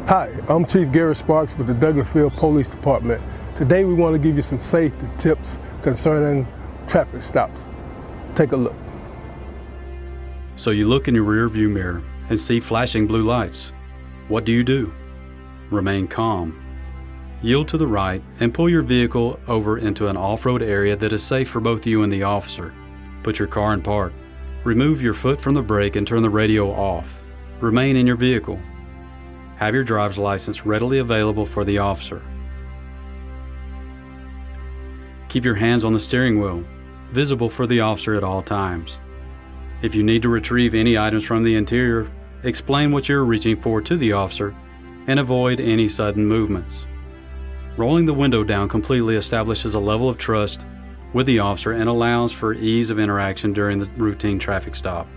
Hi, I'm Chief Gary Sparks with the Douglasville Police Department. Today we want to give you some safety tips concerning traffic stops. Take a look. So you look in your rear view mirror and see flashing blue lights. What do? Remain calm. Yield to the right and pull your vehicle over into an off-road area that is safe for both you and the officer. Put your car in park. Remove your foot from the brake and turn the radio off. Remain in your vehicle. Have your driver's license readily available for the officer. Keep your hands on the steering wheel, visible for the officer at all times. If you need to retrieve any items from the interior, explain what you're reaching for to the officer and avoid any sudden movements. Rolling the window down completely establishes a level of trust with the officer and allows for ease of interaction during the routine traffic stop.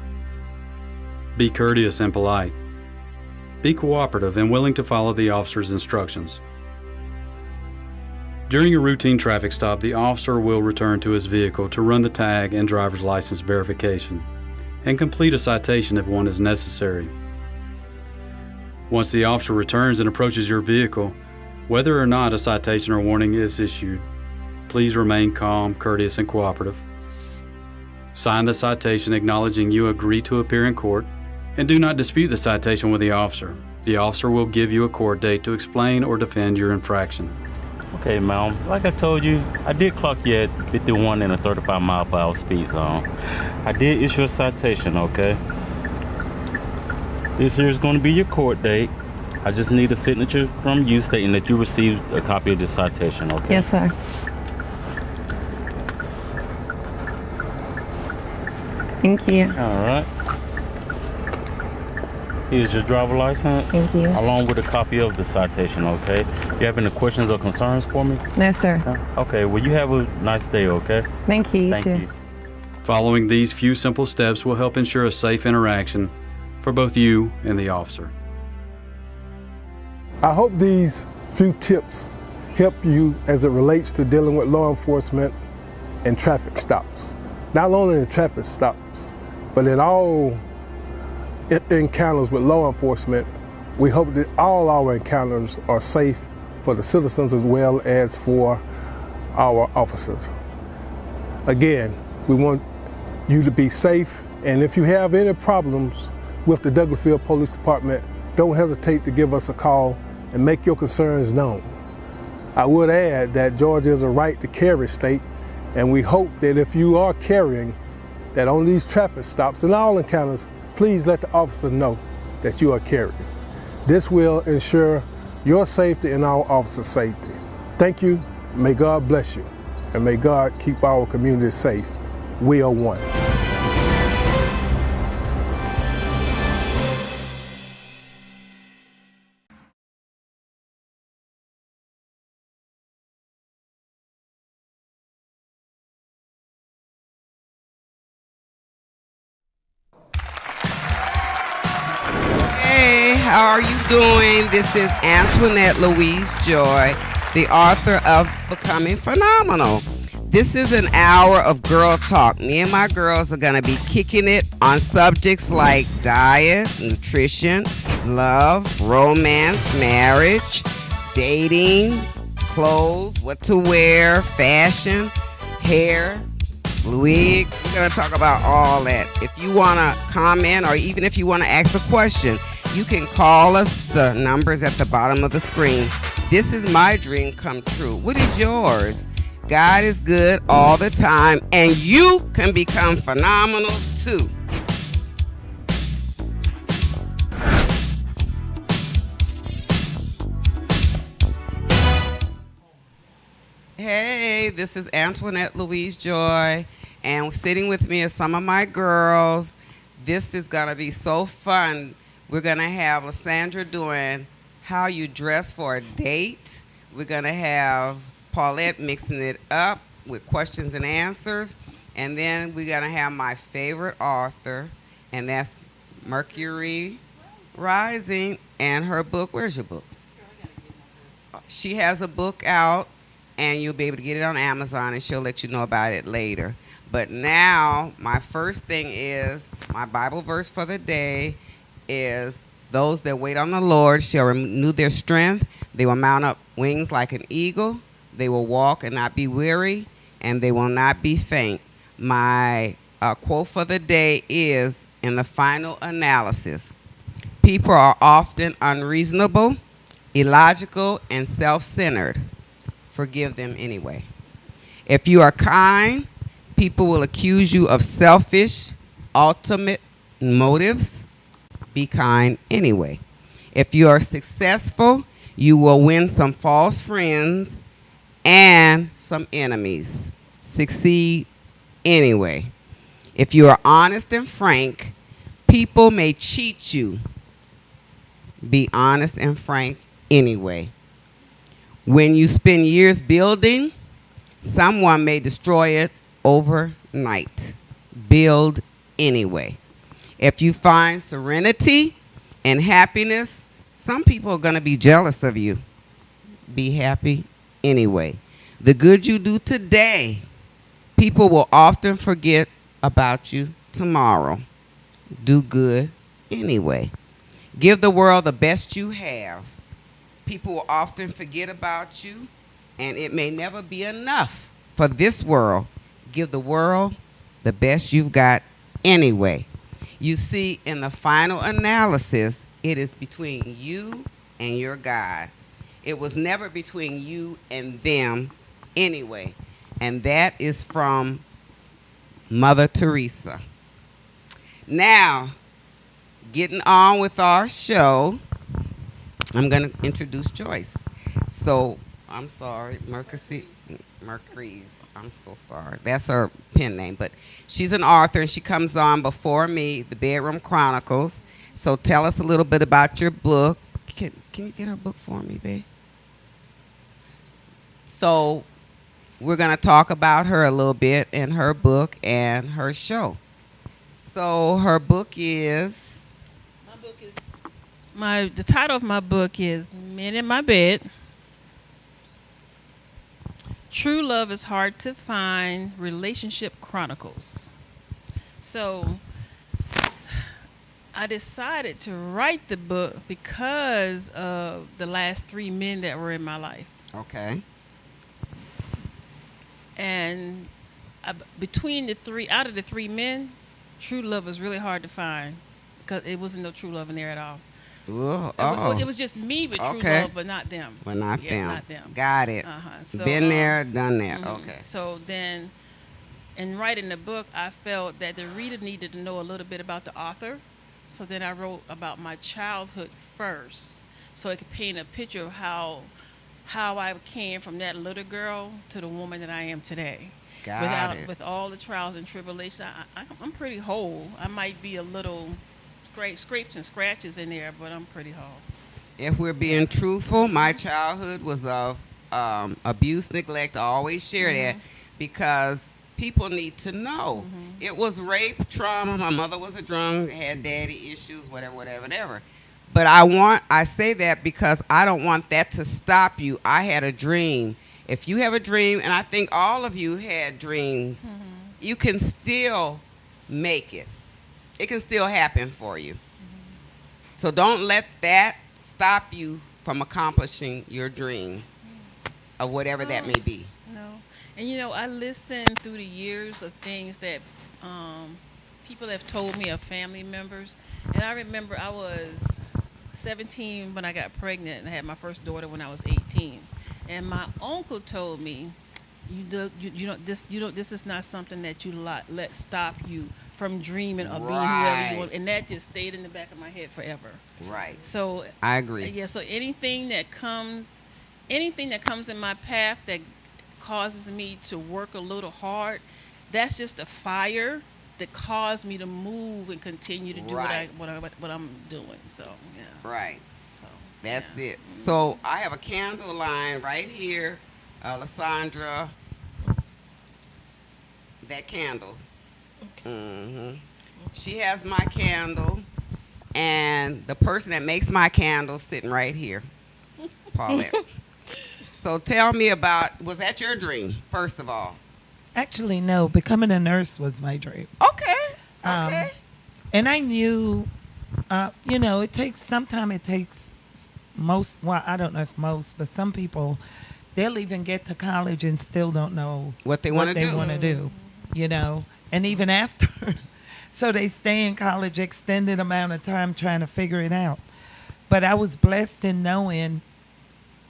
Be courteous and polite. Be cooperative and willing to follow the officer's instructions. During a routine traffic stop, the officer will return to his vehicle to run the tag and driver's license verification and complete a citation if one is necessary. Once the officer returns and approaches your vehicle, whether or not a citation or warning is issued, please remain calm, courteous, and cooperative. Sign the citation acknowledging you agree to appear in court, and do not dispute the citation with the officer. The officer will give you a court date to explain or defend your infraction. Okay, ma'am. Like I told you, I did clock you at 51 in a 35 mile per hour speed zone. I did issue a citation, okay? This here is going to be your court date. I just need a signature from you stating that you received a copy of this citation, okay? Yes, sir. Thank you. All right. Here's your driver license. Thank you. Along with a copy of the citation, okay? You have any questions or concerns for me? No, sir. Okay, well, you have a nice day, okay? Thank you. Thank too. you. Following these few simple steps will help ensure a safe interaction for both you and the officer. I hope these few tips help you as it relates to dealing with law enforcement and traffic stops. Not only in traffic stops, but in all encounters with law enforcement. We hope that all our encounters are safe for the citizens as well as for our officers. Again, we want you to be safe, and if you have any problems with the Douglasville Police Department, don't hesitate to give us a call and make your concerns known. I would add that Georgia is a right to carry state, and we hope that if you are carrying, that on these traffic stops and all encounters, please let the officer know that you are carrying. This will ensure your safety and our officers' safety. Thank you, may God bless you, and may God keep our community safe. We are one. How are you doing? This is Antoinette Louise Joy, the author of Becoming Phenomenal. This is an hour of girl talk. Me and my girls are going to be kicking it on subjects like diet, nutrition, love, romance, marriage, dating, clothes, what to wear, fashion, hair, wig. We're going to talk about all that. If you want to comment or even if you want to ask a question, you can call us. The number's at the bottom of the screen. This is my dream come true. What is yours? God is good all the time, and you can become phenomenal too. Hey, this is Antoinette Louise Joy, and sitting with me is some of my girls. This is going to be so fun. We're going to have Lysandra doing how you dress for a date. We're going to have Paulette mixing it up with questions and answers. And then we're going to have my favorite author, and that's Mercury Rising, and her book. Where's your book? She has a book out, and you'll be able to get it on Amazon, and she'll let you know about it later. But now, my first thing is, my Bible verse for the day is Those that wait on the Lord shall renew their strength. They will mount up wings like an eagle. They will walk and not be weary, and they will not be faint. My quote for the day is, in the final analysis, people are often unreasonable, illogical, and self-centered. Forgive them anyway. If you are kind, people will accuse you of selfish, ultimate motives. Be kind anyway. If you are successful, you will win some false friends and some enemies. Succeed anyway. If you are honest and frank, people may cheat you. Be honest and frank anyway. When you spend years building, someone may destroy it overnight. Build anyway. If you find serenity and happiness, some people are going to be jealous of you. Be happy anyway. The good you do today, people will often forget about you tomorrow. Do good anyway. Give the world the best you have. People will often forget about you, and it may never be enough for this world. Give the world the best you've got anyway. You see, in the final analysis, it is between you and your God. It was never between you and them anyway. And that is from Mother Teresa. Now, getting on with our show, I'm going to introduce Joyce. So, I'm sorry, Mercury's. I'm so sorry. That's her pen name. But she's an author, and she comes on before me, The Bedroom Chronicles. So tell us a little bit about your book. Can you get her book for me, babe? So we're going to talk about her a little bit and her book and her show. So her book is? The title of my book is Men in My Bed. True Love is Hard to Find, Relationship Chronicles. So I decided to write the book because of the last 3 men that were in my life. Okay. And between the three, out of the 3 men, true love was really hard to find because it wasn't no true love in there at all. Ooh, It was just me with true love, but not them. But not them. Not them. Got it. So, been there, done that. Mm-hmm. Okay. So then, in writing the book, I felt that the reader needed to know a little bit about the author. So then I wrote about my childhood first, so it could paint a picture of how I came from that little girl to the woman that I am today. Got it. With all the trials and tribulations, I'm pretty whole. I might be a little scrapes and scratches in there, but I'm pretty whole. If we're being truthful, my childhood was of abuse, neglect. I always share that because people need to know. It was rape, trauma. My mother was a drunk, had daddy issues, whatever. But I say that because I don't want that to stop you. I had a dream. If you have a dream, and I think all of you had dreams, you can still make it. It can still happen for you. So don't let that stop you from accomplishing your dream of whatever that may be. No. And I listened through the years of things that people have told me of family members. And I remember I was 17 when I got pregnant and I had my first daughter when I was 18. And my uncle told me, this is not something that you let stop you from dreaming or being whoever you want. And that just stayed in the back of my head forever. Right. So I agree. Yeah. So anything that comes in my path that causes me to work a little hard, that's just a fire that caused me to move and continue to do what I'm doing. So yeah. Right. So that's it. So I have a candle line right here, Lysandra. That candle. Okay. She has my candle, and the person that makes my candle sitting right here, Paulette. So tell me was that your dream, first of all? Actually, no. Becoming a nurse was my dream. Okay. And I knew Sometimes it takes most, well, I don't know if most, but some people, they'll even get to college and still don't know What they wanna do. want to do, and even after. So they stay in college extended amount of time trying to figure it out. But I was blessed in knowing,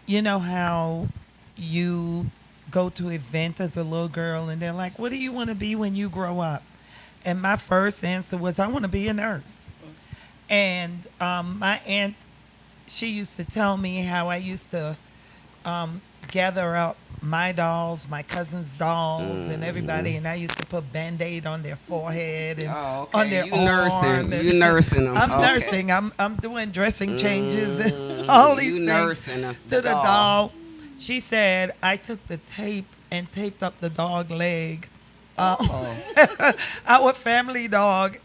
how you go to events as a little girl and they're like, what do you want to be when you grow up? And my first answer was, I want to be a nurse. And my aunt, she used to tell me how I used to gather up my dolls, my cousin's dolls, and everybody, and I used to put Band-Aid on their forehead and on their arm. You nursing them. I'm nursing. I'm doing dressing changes and all these things nursing to the doll. She said I took the tape and taped up the dog leg, our family dog,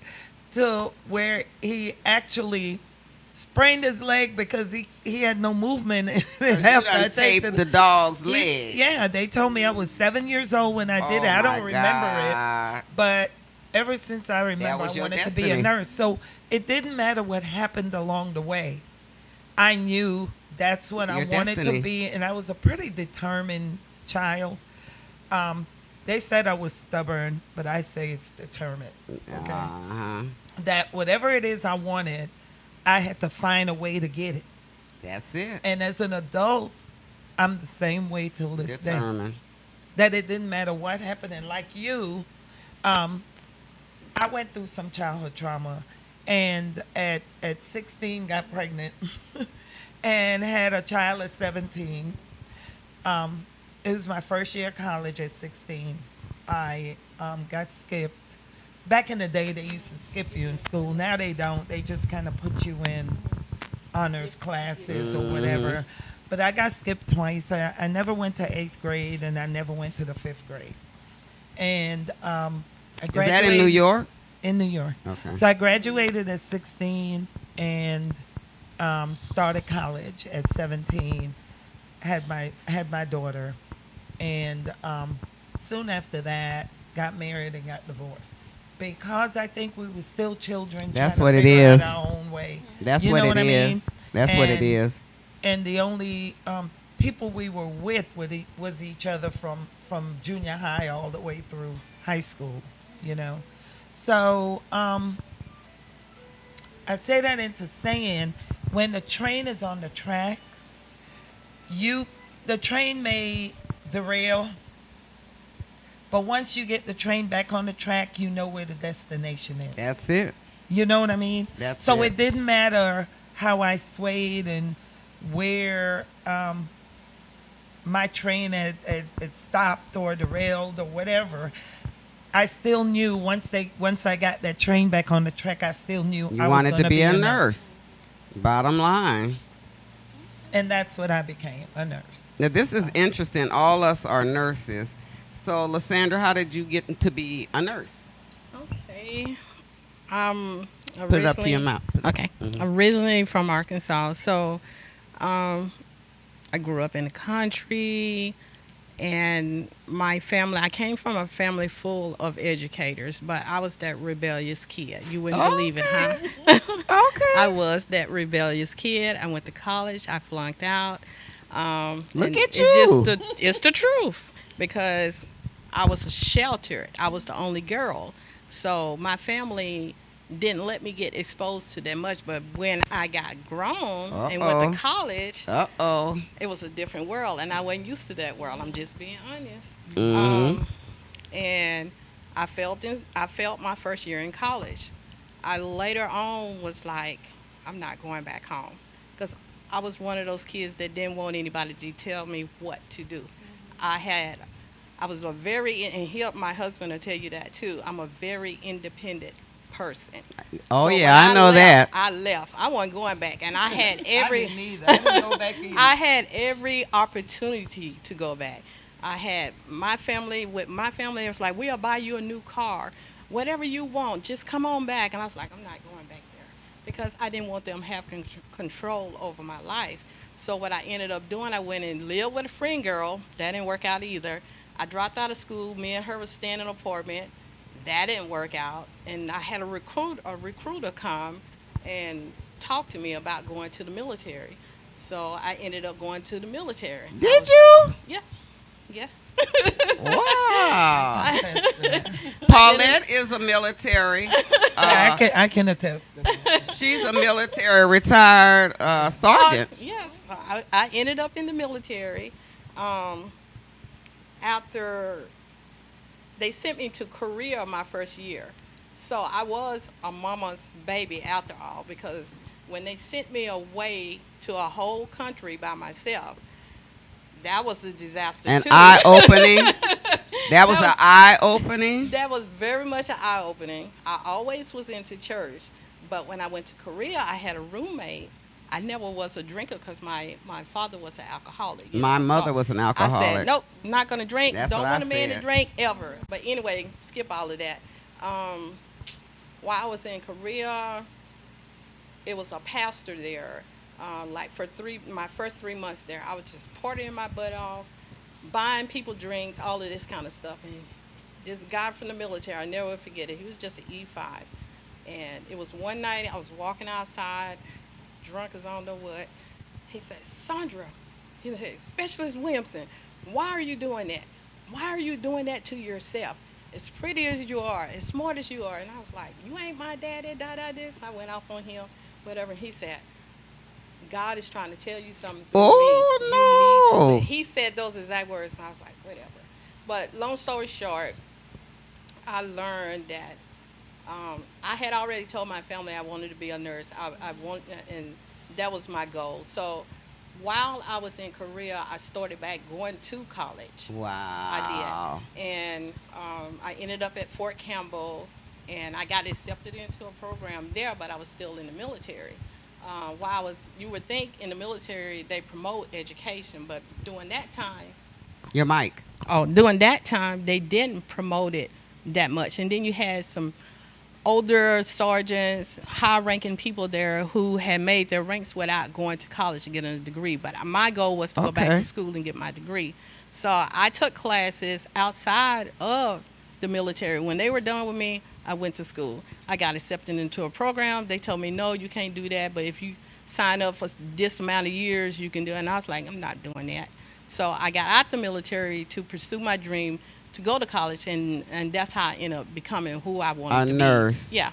to where he actually sprained his leg because he had no movement. After I taped the dog's leg. Yeah, they told me I was 7 years old when I did it. I don't remember it, but ever since I remember, I wanted to be a nurse. So it didn't matter what happened along the way. I knew that's what I wanted to be, and I was a pretty determined child. They said I was stubborn, but I say it's determined. Okay, that whatever it is I wanted, I had to find a way to get it. That's it. And as an adult, I'm the same way till this Determined. day. That it didn't matter what happened. And like you, I went through some childhood trauma, and at 16 got pregnant and had a child at 17. It was my first year of college at 16. I got skipped. Back in the day, they used to skip you in school. Now they don't. They just kind of put you in honors classes or whatever. But I got skipped twice. I never went to 8th grade, and I never went to the 5th grade. And I graduated. Is that in New York? In New York. Okay. So I graduated at 16 and started college at 17. Had my daughter, and soon after that, got married and got divorced. Because I think we were still children. That's trying what to it figure is. out our own way. That's You what know it what I is. mean? That's what it is. And the only people we were with was each other from junior high all the way through high school, So I say that into saying, when the train is on the track, the train may derail, but once you get the train back on the track, you know where the destination is. That's it. You know what I mean? So it didn't matter how I swayed and where my train had stopped or derailed or whatever. I still knew once I got that train back on the track, I still knew You I was wanted gonna to be a nurse. Bottom line. And that's what I became, a nurse. Now, this is interesting. All us are nurses. So, Lysandra, how did you get to be a nurse? Okay. Put it up to your mouth. Okay. Originally from Arkansas. So, I grew up in the country, and my family, I came from a family full of educators, but I was that rebellious kid. You wouldn't believe it, huh? Okay. I was that rebellious kid. I went to college. I flunked out. Look at you. It's the truth, because I was sheltered. I was the only girl. So my family didn't let me get exposed to that much. But when I got grown and went to college, it was a different world. And I wasn't used to that world. I'm just being honest. And I felt my first year in college. I later on was like, I'm not going back home. Because I was one of those kids that didn't want anybody to tell me what to do. I was a very, and my husband will tell you that too, I'm a very independent person. Oh, so yeah, I know that. I left. I wasn't going back. And I had every... I didn't either. I didn't go back either. I had every opportunity to go back. I had my family, it was like, we'll buy you a new car. Whatever you want, just come on back. And I was like, I'm not going back there. Because I didn't want them to have control over my life. So what I ended up doing, I went and lived with a friend girl. That didn't work out either. I dropped out of school. Me and her was staying in an apartment. That didn't work out. And I had a recruiter come and talked to me about going to the military. So I ended up going to the military. Did you? Yeah. Yes. Wow. Paulette is a military. I can attest to that. She's a military retired sergeant. Yes. I ended up in the military. After they sent me to Korea my first year. So I was a mama's baby after all, because when they sent me away to a whole country by myself, that was a disaster An too. eye-opening. That was an eye-opening. That was very much an eye-opening. I always was into church, but when I went to Korea, I had a roommate. I never was a drinker because my father was an alcoholic. My mother was an alcoholic. I said, nope, not going to drink. That's Don't what want I a man to said. drink ever. But anyway, skip all of that. While I was in Korea, it was a pastor there. Like for my first 3 months there, I was just partying my butt off, buying people drinks, all of this kind of stuff. And this guy from the military, I never will forget it. He was just an E5. And it was one night, I was walking outside, drunk as I don't know what. He said, Sandra, he said, Specialist Williamson, why are you doing that? Why are you doing that to yourself? As pretty as you are, as smart as you are. And I was like, you ain't my daddy, this. I went off on him, whatever. He said, God is trying to tell you something through me. Oh, You no. need to. He said those exact words, and I was like, whatever. But long story short, I learned that I had already told my family I wanted to be a nurse. And that was my goal. So while I was in Korea, I started back going to college. Wow. I did. And I ended up at Fort Campbell, and I got accepted into a program there, but I was still in the military. You would think in the military they promote education, but during that time, Your mic. during that time, they didn't promote it that much. And then you had some older sergeants, high-ranking people there who had made their ranks without going to college to get a degree. But my goal was to go back Okay. to school and get my degree. So I took classes outside of the military. When they were done with me, I went to school. I got accepted into a program. They told me, no, you can't do that, but if you sign up for this amount of years, you can do it. And I was like, I'm not doing that. So I got out the military to pursue my dream to go to college, and that's how I ended up becoming who I wanted to be. A nurse. Yeah.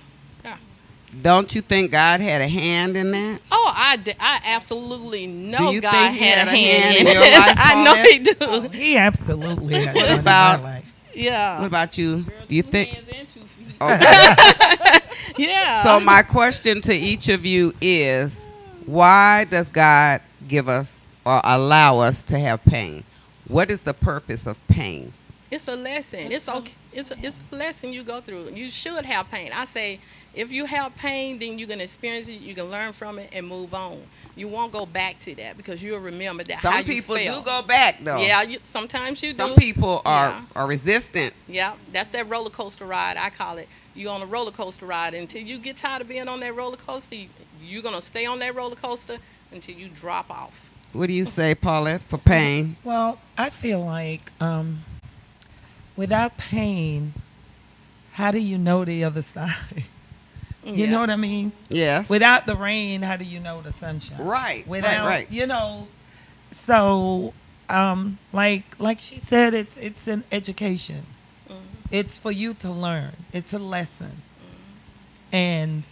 Don't you think God had a hand in that? Oh, I absolutely know Do you God think he had a hand in in your life, I know Paulette? he do. Oh, he absolutely had What one in about- my life. Yeah. What about you? Do you think? Hands and 2 feet. Okay. Yeah. So my question to each of you is, why does God give us or allow us to have pain? What is the purpose of pain? It's a lesson. It's okay. It's a lesson you go through. You should have pain. I say, if you have pain, then you can experience it. You can learn from it and move on. You won't go back to that because you'll remember that how Some you people do felt. go back though. Yeah, sometimes you do. Some people Yeah. are resistant. Yeah, that's that roller coaster ride. I call it. You on a roller coaster ride until you get tired of being on that roller coaster. You're gonna stay on that roller coaster until you drop off. What do you say, Paulette, for pain? Well, I feel like without pain, how do you know the other side? You know what I mean? Yes. Without the rain, how do you know the sunshine? Right. Without, right. you know, so like she said, it's an education. It's for you to learn. It's a lesson. And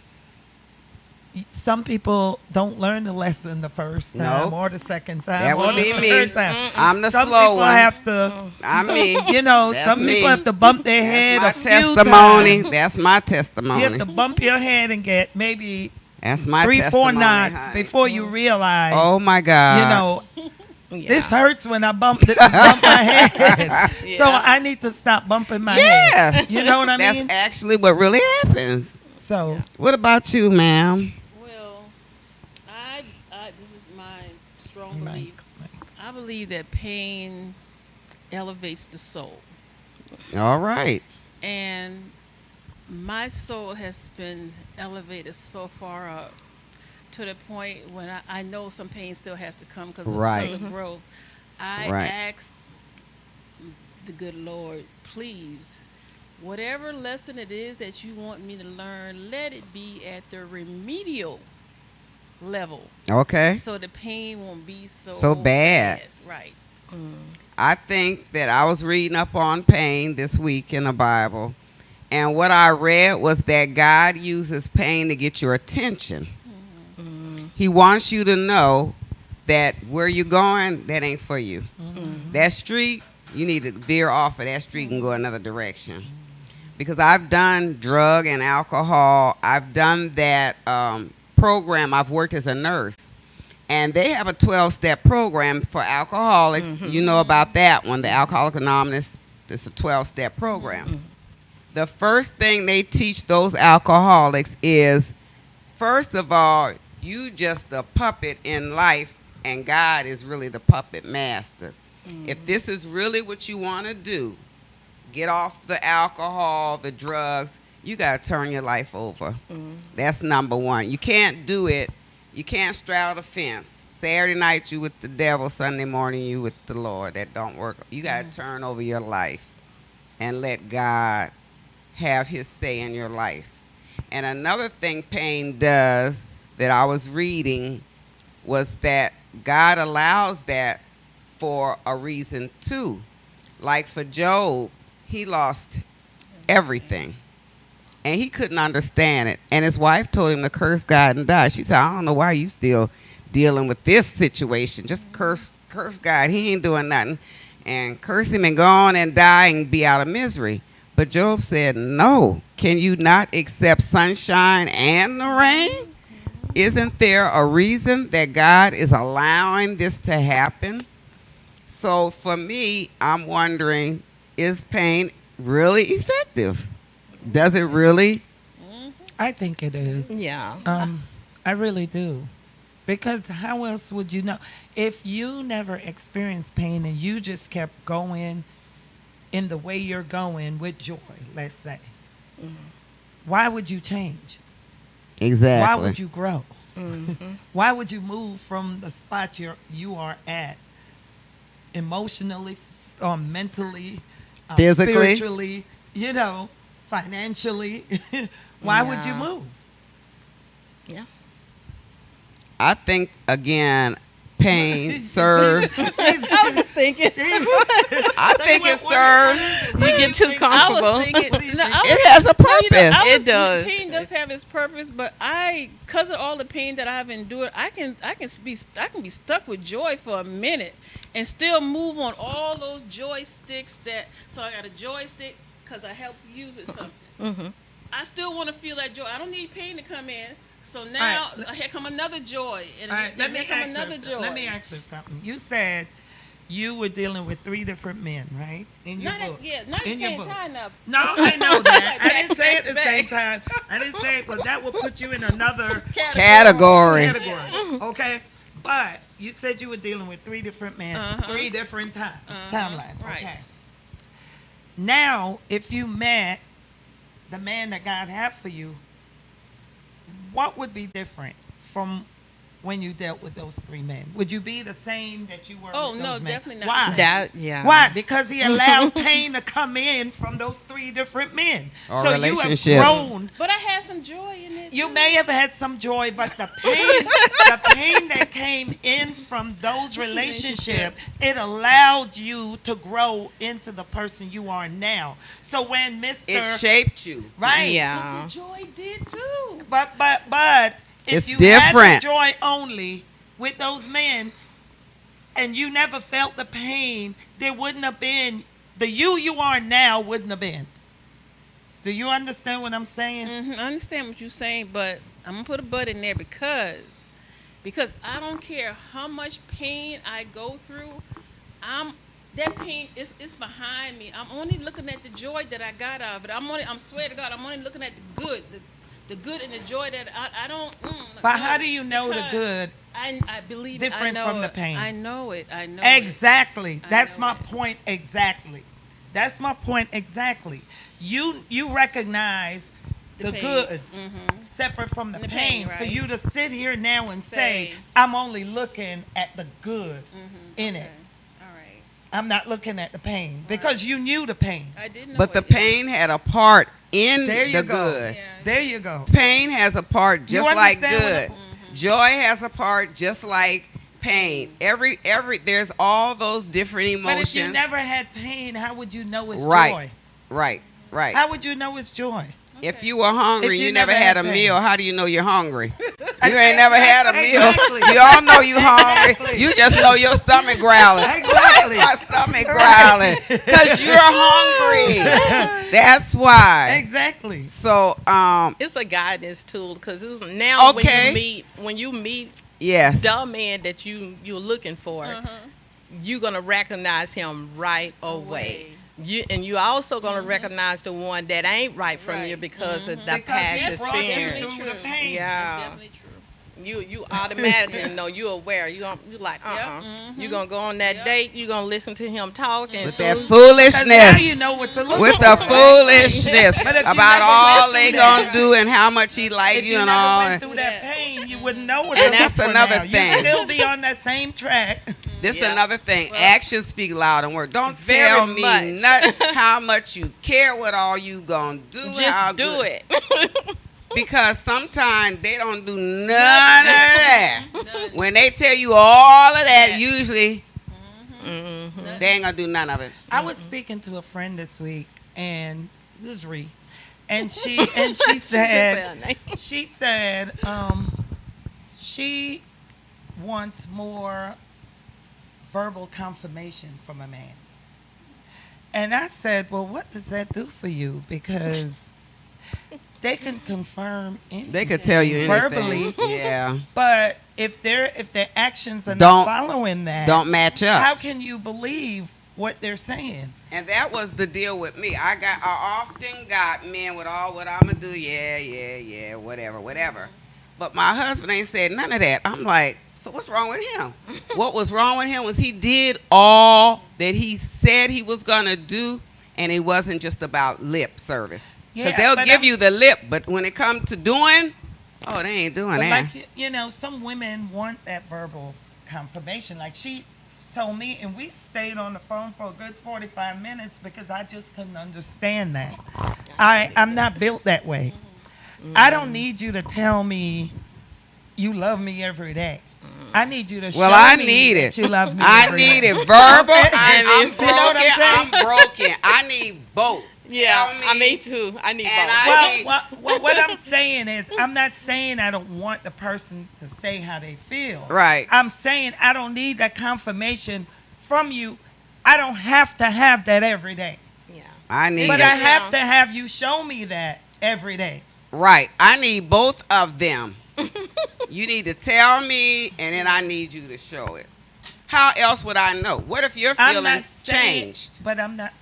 some people don't learn the lesson the first time Nope. or the second time That or would the be me. third time. I'm the Some slow people one. have to, I mean, you know, That's some me. people have to bump their head a that's few my testimony. times. That's my You testimony. have to bump your head and get maybe That's my 3-4 testimony. knots honey. before you realize, Oh my God. you know, Yeah. this hurts when I bump my head. So I need to stop bumping my Yes. head. You know what I That's mean? actually what really happens. So What about you, ma'am? Well, this is my strong Mike, belief. I believe that pain elevates the soul. All right. And my soul has been elevated so far up to the point when I know some pain still has to come because Right. of growth. I Right. asked the good Lord, please whatever lesson it is that you want me to learn, let it be at the remedial level, Okay. so the pain won't be So bad. Right. I think that I was reading up on pain this week in the Bible, and what I read was that God uses pain to get your attention. He wants you to know that where you're going, that ain't for you. That street, you need to veer off of that street and go another direction. Because I've done drug and alcohol. I've done that program. I've worked as a nurse. And they have a 12-step program for alcoholics. You know about that one, the Alcoholics Anonymous. It's a 12-step program. The first thing they teach those alcoholics is, first of all, you just a puppet in life, and God is really the puppet master. If this is really what you want to do, get off the alcohol, the drugs, you got to turn your life over. That's number one. You can't do it. You can't straddle the fence. Saturday night you with the devil, Sunday morning you with the Lord. That don't work. You got to turn over your life and let God have his say in your life. And another thing pain does that I was reading was that God allows that for a reason too. Like for Job, he lost everything. And he couldn't understand it. And his wife told him to curse God and die. She said, I don't know why you still dealing with this situation. Just curse God. He ain't doing nothing. And curse him and go on and die and be out of misery. But Job said, no. Can you not accept sunshine and the rain? Isn't there a reason that God is allowing this to happen? So for me, I'm wondering, is pain really effective? Does it really? I think it is. Yeah. I really do. Because how else would you know? If you never experienced pain and you just kept going in the way you're going with joy, let's say, why would you change? Exactly. Why would you grow? Why would you move from the spot you are at, emotionally, or mentally, Physically? spiritually, financially? Why would you Yeah. move? Yeah. I think, again, pain serves. I was just thinking. I think it serves. You get too I comfortable. was thinking, no, I It has a purpose. It does. Pain does have its purpose, but because of all the pain that I've endured, I can be stuck with joy for a minute and still move on all those joysticks. So I got a joystick because I help you with something. I still want to feel that joy. I don't need pain to come in. So now here come another joy, and All right, here come another joy. Let me ask you something. You said you were dealing with 3 different men, right? In your book. Not at the In your same book. time now. No, I know that. I didn't say at the Back. same time. I didn't say it, but that would put you in another Category. category. Okay? But you said you were dealing with 3 different men, 3 different timelines. Right. Okay. Now, if you met the man that God had for you, what would be different from when you dealt with those 3 men? Would you be the same that you were Oh, with no, those men? definitely not Why? the same. Yeah. Why? Because he allowed pain to come in from those 3 different men. Or so relationship. you have grown. But I had some joy in it. You too. may have had some joy, but the pain that came in from those relationships, it allowed you to grow into the person you are now. So when Mr. It shaped you. right, Yeah. The joy did too. but if It's you different. had the joy only with those men, and you never felt the pain, there wouldn't have been the you are now. Wouldn't have been. Do you understand what I'm saying? I understand what you're saying, but I'm gonna put a but in there because I don't care how much pain I go through. That pain is behind me. I'm only looking at the joy that I got out of it. I swear to God, I'm only looking at the good. The good and the joy that I don't. But how do you know the good? I believe different I know from the it. pain? I know it. I know Exactly. I That's know my it. point exactly. That's my point exactly. You recognize the pain. good separate from the, The pain. pain, For right. you to sit here now and say, Say. I'm only looking at the good in it. All right. I'm not looking at the pain because you knew the pain. I didn't know But the it, yeah. pain had a part in There you the go. good. Yeah. There you go. Pain has a part just like understand good. what Joy has a part just like pain. Every there's all those different emotions. But if you never had pain, how would you know it's Right. joy? Right. How would you know it's joy? If you were hungry, If you you never never had had a pain. meal, how do you know you're hungry? You ain't never had a meal. Exactly. You all know you hungry. Exactly. You just know your stomach growling. Exactly. My stomach growling. Because you're hungry. That's why. Exactly. So, It's a guidance tool because now Okay. when you meet yes. the man that you're looking for, you're gonna recognize him right away. You also gonna recognize the one that ain't right from you because of the past it brought you experience. through the pain. Yeah, Definitely true. you automatically know you're aware. You like You're gonna go on that date. You're gonna listen to him talk and With soon that as- Now foolishness. you know what to look With for. the right? foolishness But if you about never all went they through gonna that- do and how much he like If you you and never all. went through that pain, you wouldn't know what And to that's look for another now. thing. You'd still be on that same track. This Yeah. another thing. Actions speak louder than words. Don't Very tell me much. how much you care, what all you gonna do. how Just do good- it. Because sometimes they don't do none of that. When they tell you all of that, usually they ain't gonna do none of it. I was speaking to a friend this week, and it was Ree, and she said she said she wants more verbal confirmation from a man. And I said, well, what does that do for you? Because they can confirm anything. They could tell you anything. verbally, Yeah. but if their actions are Don't- not following that, Don't match up. how can you believe what they're saying? And that was the deal with me. I often got men with all what I'ma do, yeah, whatever. But my husband ain't said none of that. I'm like, so what's wrong with him? What was wrong with him was he did all that he said he was gonna do, and it wasn't just about lip service. Because Yeah, they'll but give I'm- you the lip, but when it comes to doing, oh, they ain't doing But that. like, you know, some women want that verbal confirmation. Like she told me, and we stayed on the phone for a good 45 minutes because I just couldn't understand that. I'm not built that way. I don't need you to tell me you love me every day. I need you to show Well, I me need that it. you love me I every need day. it verbal. I'm You know what I'm saying? broken. I need both. Yeah, Tell me too. I need And both. Well, what I'm saying is, I'm not saying I don't want the person to say how they feel. Right. I'm saying I don't need that confirmation from you. I don't have to have that every day. Yeah. I need But it. I have to have you show me that every day. Right. I need both of them. You need to tell me, and then I need you to show it. How else would I know? What if your I'm not feelings saying, changed? but I'm not.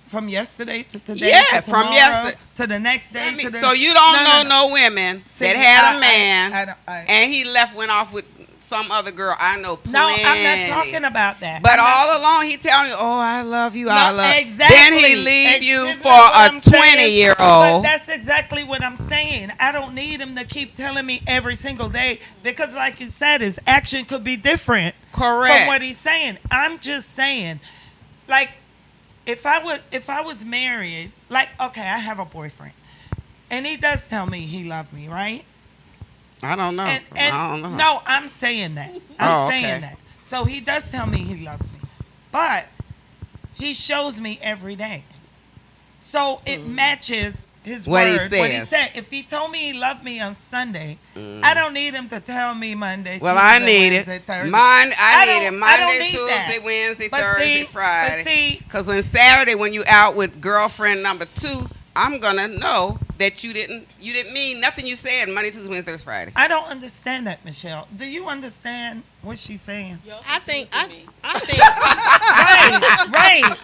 From yesterday to today, Yeah, to from tomorrow, yesterday. to the next day. I mean, to the, so you don't know no women See, that had I- a man I don't- I- and he went off with some other girl. I know plenty. No, I'm not talking about that. But I'm not- all along he tell me, "Oh, I love you. I No, love." exactly. Then he leave you Isn't for that what a I'm saying? 20-year-old. But that's exactly what I'm saying. I don't need him to keep telling me every single day because, like you said, his action could be different Correct. from what he's saying. I'm just saying, like, if I was married, like, okay, I have a boyfriend, and he does tell me he loves me, right? I don't know. And I don't know. no, I'm saying that. I'm Oh, saying okay. that. So he does tell me he loves me, but he shows me every day. So it matches his What he word. What he says. said. If he told me he loved me on Sunday, I don't need him to tell me Monday. Well, Tuesday, I need Wednesday, it. Thursday. I need don't- it I don't Monday, need Tuesday, that. Wednesday, But Thursday, see- Friday. but see- Because when Saturday, when you out with girlfriend number 2, I'm gonna know that you didn't mean nothing you said Monday, Tuesday, Wednesday, Thursday, Friday. I don't understand that, Michelle. Do you understand what she's saying? I think Right.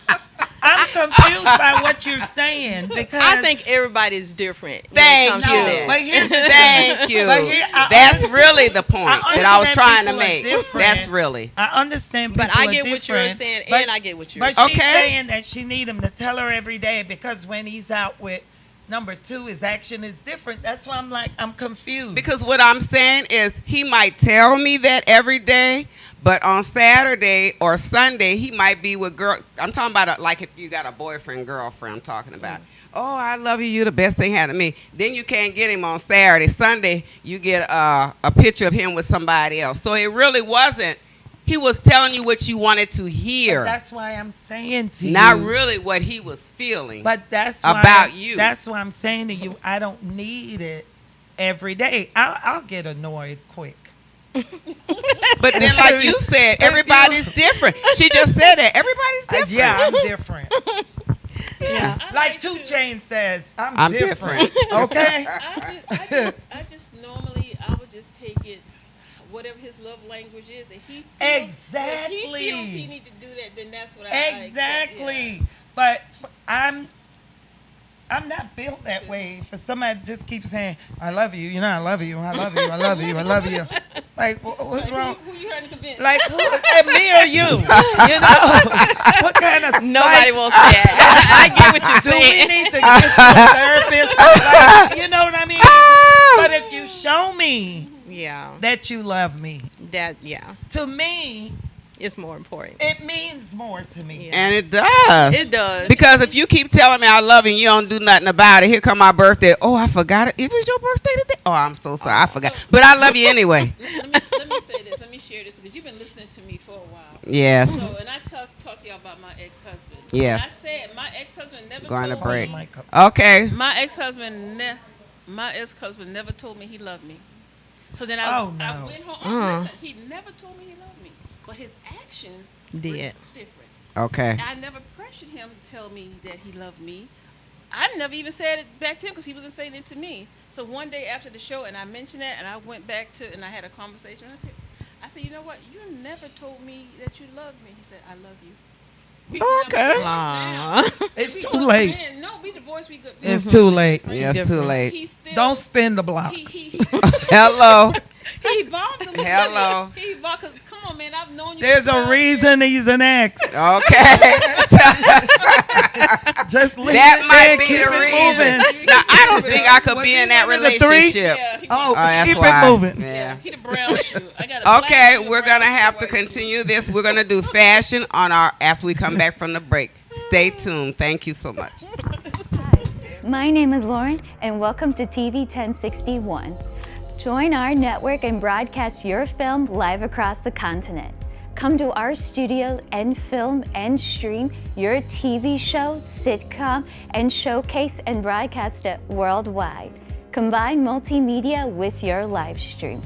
I'm confused by what you're saying because I think everybody's different. when it Thank comes to you. that. But here's the Thank you. But here, I That's understand- really the point I that I was understand trying to people are make. different. That's really. I understand people But I are get what you're different, saying, but- and I get what you're But saying. she's Okay. saying that she need him to tell her every day because when he's out with number 2, his action is different. That's why I'm like, I'm confused. Because what I'm saying is he might tell me that every day, But on Saturday or Sunday, he might be with girl. I'm talking about like if you got a boyfriend, girlfriend. I'm talking about. Oh, I love you. You the best thing happened to me. Then you can't get him on Saturday. Sunday, you get a picture of him with somebody else. So it really wasn't. He was telling you what you wanted to hear. But that's why I'm saying to you. Not really what he was feeling. But that's why about you. That's why I'm saying to you, I don't need it every day. I'll get annoyed quick. But then, like you said, everybody's different. She just said that. Everybody's different. Yeah, I'm different. Yeah. Like 2 Chainz says, I'm different. Okay? I just normally, I would just take it, whatever his love language is, that he feels. Exactly. If he feels he need to do that, then that's what I accept. Exactly. But I'm not built that way. For somebody to just keep saying, I love you, I love you, I love you, I love you, I love you. Like, what's wrong? Who you trying to convince? Like, me or you? You know? What kind of Nobody will say it. I get what you're do we saying. need to get to a therapist? Like, you know what I mean? But if you show me Yeah. that you love me, Yeah. to me, It's more important. it means more to me. Yeah. And it does. It does. Because if you keep telling me I love you and you don't do nothing about it, here come my birthday. Oh, I forgot it. It was your birthday today? Oh, I'm so sorry. I forgot. But I love you anyway. Let me say this. Let me share this because you've been listening to me for a while. Yes. So, and I talked to y'all about my ex-husband. Yes. And I said my ex-husband never Going to told break. me. Okay. My ex-husband never told me he loved me. So then I went home. Listen, he never told me he loved me, but his actions Did. were different. Okay. I never pressured him to tell me that he loved me. I never even said it back to him because he wasn't saying it to me. So one day after the show, and I mentioned that, and I went back to, and I had a conversation. I said, you know what? You never told me that you loved me. He said, I love you. Okay. It's too late. No, we divorced. We good. It's too late. Yeah, it's too late. He still, Don't spin the block. Hello. He bombed him. Hello. He bombed. Come on, man. I've known you. There's for a 12 reason years. he's an ex. Okay. Just leave That it might there, be keep the it reason. moving. Now, I don't think I could Was be he in that one of the 3? relationship. Yeah, he Oh, that's keep why. it moving. Yeah. He the brown shoe. I got a black Okay, shoe, a we're brown gonna shoe, have to white shoe. continue this. We're gonna do fashion on our after we come back from the break. Stay tuned. Thank you so much. My name is Lauren, and welcome to TV 1061. Join our network and broadcast your film live across the continent. Come to our studio and film and stream your TV show, sitcom, and showcase and broadcast it worldwide. Combine multimedia with your live stream.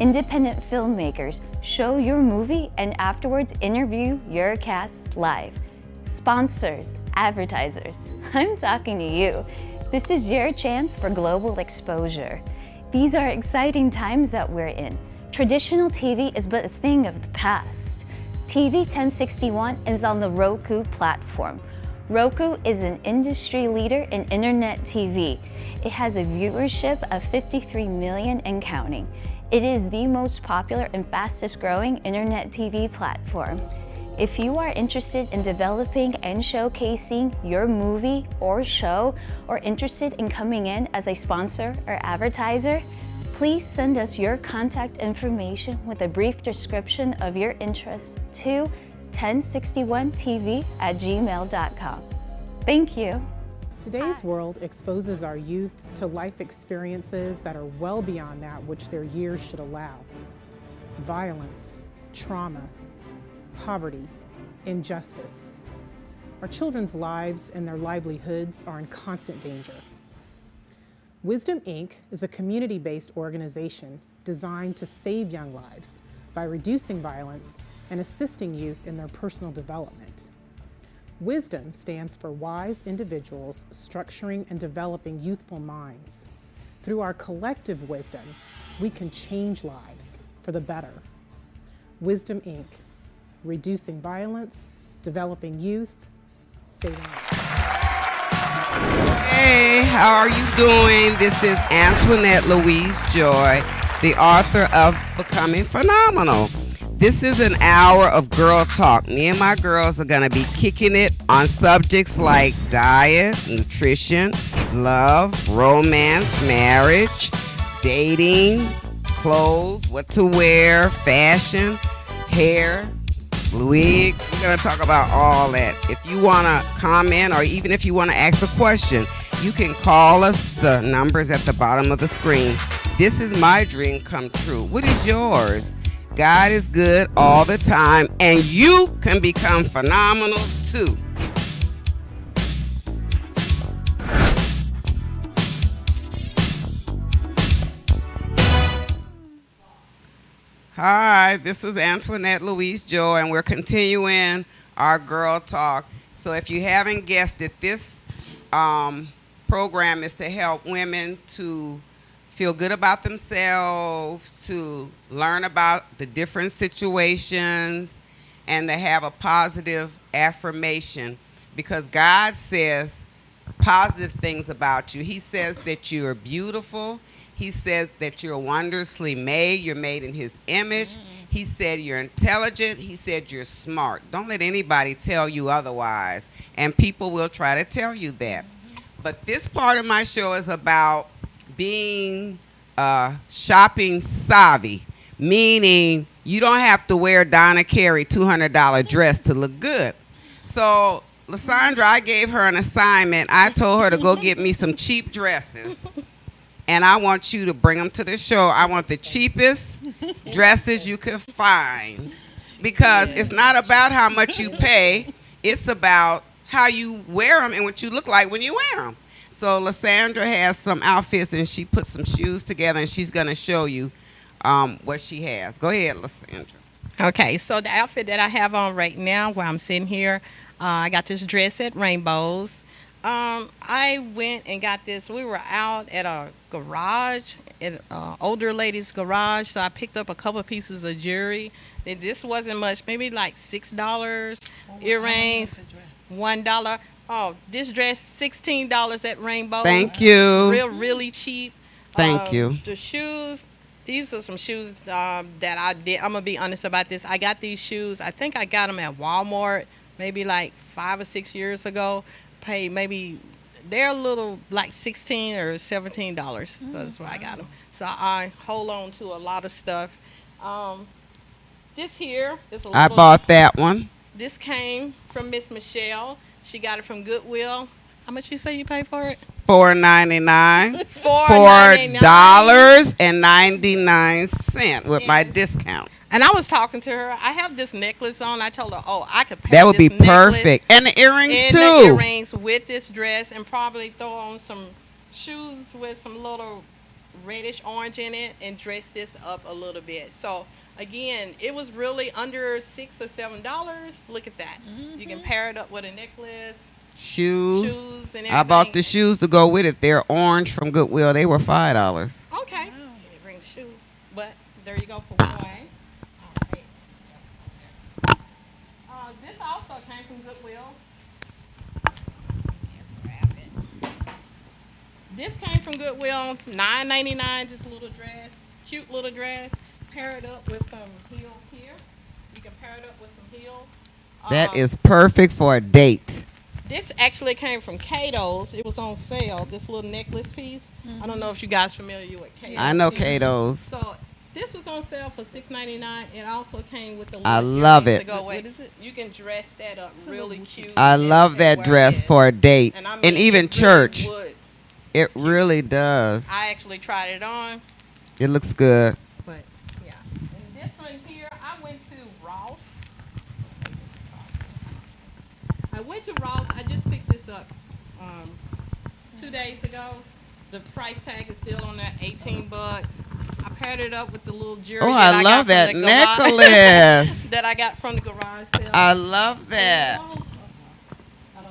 Independent filmmakers show your movie and afterwards interview your cast live. Sponsors, advertisers, I'm talking to you. This is your chance for global exposure. These are exciting times that we're in. Traditional TV is but a thing of the past. TV 1061 is on the Roku platform. Roku is an industry leader in internet TV. It has a viewership of 53 million and counting. It is the most popular and fastest growing internet TV platform. If you are interested in developing and showcasing your movie or show, or interested in coming in as a sponsor or advertiser, please send us your contact information with a brief description of your interest to 1061tv@gmail.com. Thank you. Today's world exposes our youth to life experiences that are well beyond that which their years should allow. Violence, trauma, poverty, injustice. Our children's lives and their livelihoods are in constant danger. Wisdom Inc. is a community-based organization designed to save young lives by reducing violence and assisting youth in their personal development. Wisdom stands for wise individuals structuring and developing youthful minds. Through our collective wisdom, we can change lives for the better. Wisdom Inc. Reducing violence, developing youth, saving lives. Hey, how are you doing? This is Antoinette Louise Joy, the author of Becoming Phenomenal. This is an hour of girl talk. Me and my girls are going to be kicking it on subjects like diet, nutrition, love, romance, marriage, dating, clothes, what to wear, fashion, hair, wig. We're going to talk about all that. If you want to comment or even if you want to ask a question, you can call us. The number's at the bottom of the screen. This is my dream come true. What is yours? God is good all the time, and you can become phenomenal too. Hi, this is Antoinette Louise Joy, and we're continuing our Girl Talk. So if you haven't guessed it, this program is to help women to feel good about themselves, to learn about the different situations, and to have a positive affirmation. Because God says positive things about you. He says that you are beautiful. He said that you're wondrously made. You're made in his image. He said you're intelligent. He said you're smart. Don't let anybody tell you otherwise. And people will try to tell you that. But this part of my show is about being shopping savvy, meaning you don't have to wear Donna Carey $200 dress to look good. So, Lysandra, I gave her an assignment. I told her to go get me some cheap dresses. And I want you to bring them to the show. I want the cheapest dresses you can find. Because it's not about how much you pay. It's about how you wear them and what you look like when you wear them. So Lysandra has some outfits, and she put some shoes together, and she's going to show you what she has. Go ahead, Lysandra. Okay, so the outfit that I have on right now while I'm sitting here, I got this dress at Rainbows. I went and got this. We were out at a garage, at an older lady's garage, so I picked up a couple of pieces of jewelry. This wasn't much, maybe like $6. Earrings, $1. Oh, this dress, $16 at Rainbow. Thank you. Really cheap. Thank you. The shoes, these are some shoes that I did. I'm going to be honest about this. I got these shoes. I think I got them at Walmart maybe like 5 or 6 years ago. Paid maybe, they're a little like $16 or $17. That's why I got them. So I hold on to a lot of stuff. This here is a little. I bought that one. This came from Miss Michelle. She got it from Goodwill. How much you say you paid for it? $4.99. $4.99 with my discount. And I was talking to her. I have this necklace on. I told her, oh, I could pair that would be perfect. And the earrings and too. The earrings with this dress, and probably throw on some shoes with some little reddish orange in it, and dress this up a little bit. So again, it was really under $6 or $7. Look at that. You can pair it up with a necklace. Shoes and everything. I bought the shoes to go with it. They're orange from Goodwill. They were $5. Okay. Bring the shoes. But there you go for one. This also came from Goodwill. This came from Goodwill, $9.99, just a little dress, cute little dress. Pair it up with some heels here. You can pair it up with some heels. That is perfect for a date. This actually came from Cato's. It was on sale, this little necklace piece. I don't know if you guys are familiar with Cato's. I know Cato's. So this was on sale for $6.99. It also came with the I love it. to go with. What is it? You can dress that up really cute. I love that dress for a date. And, I mean, and even church. Really it really does. I actually tried it on. It looks good. But yeah. And this one here, I went to Ross. I just picked this up 2 days ago. The price tag is still on that, $18. I paired it up with the little jewelry. Oh, I love that necklace. That I got from the garage sale. I love that. I don't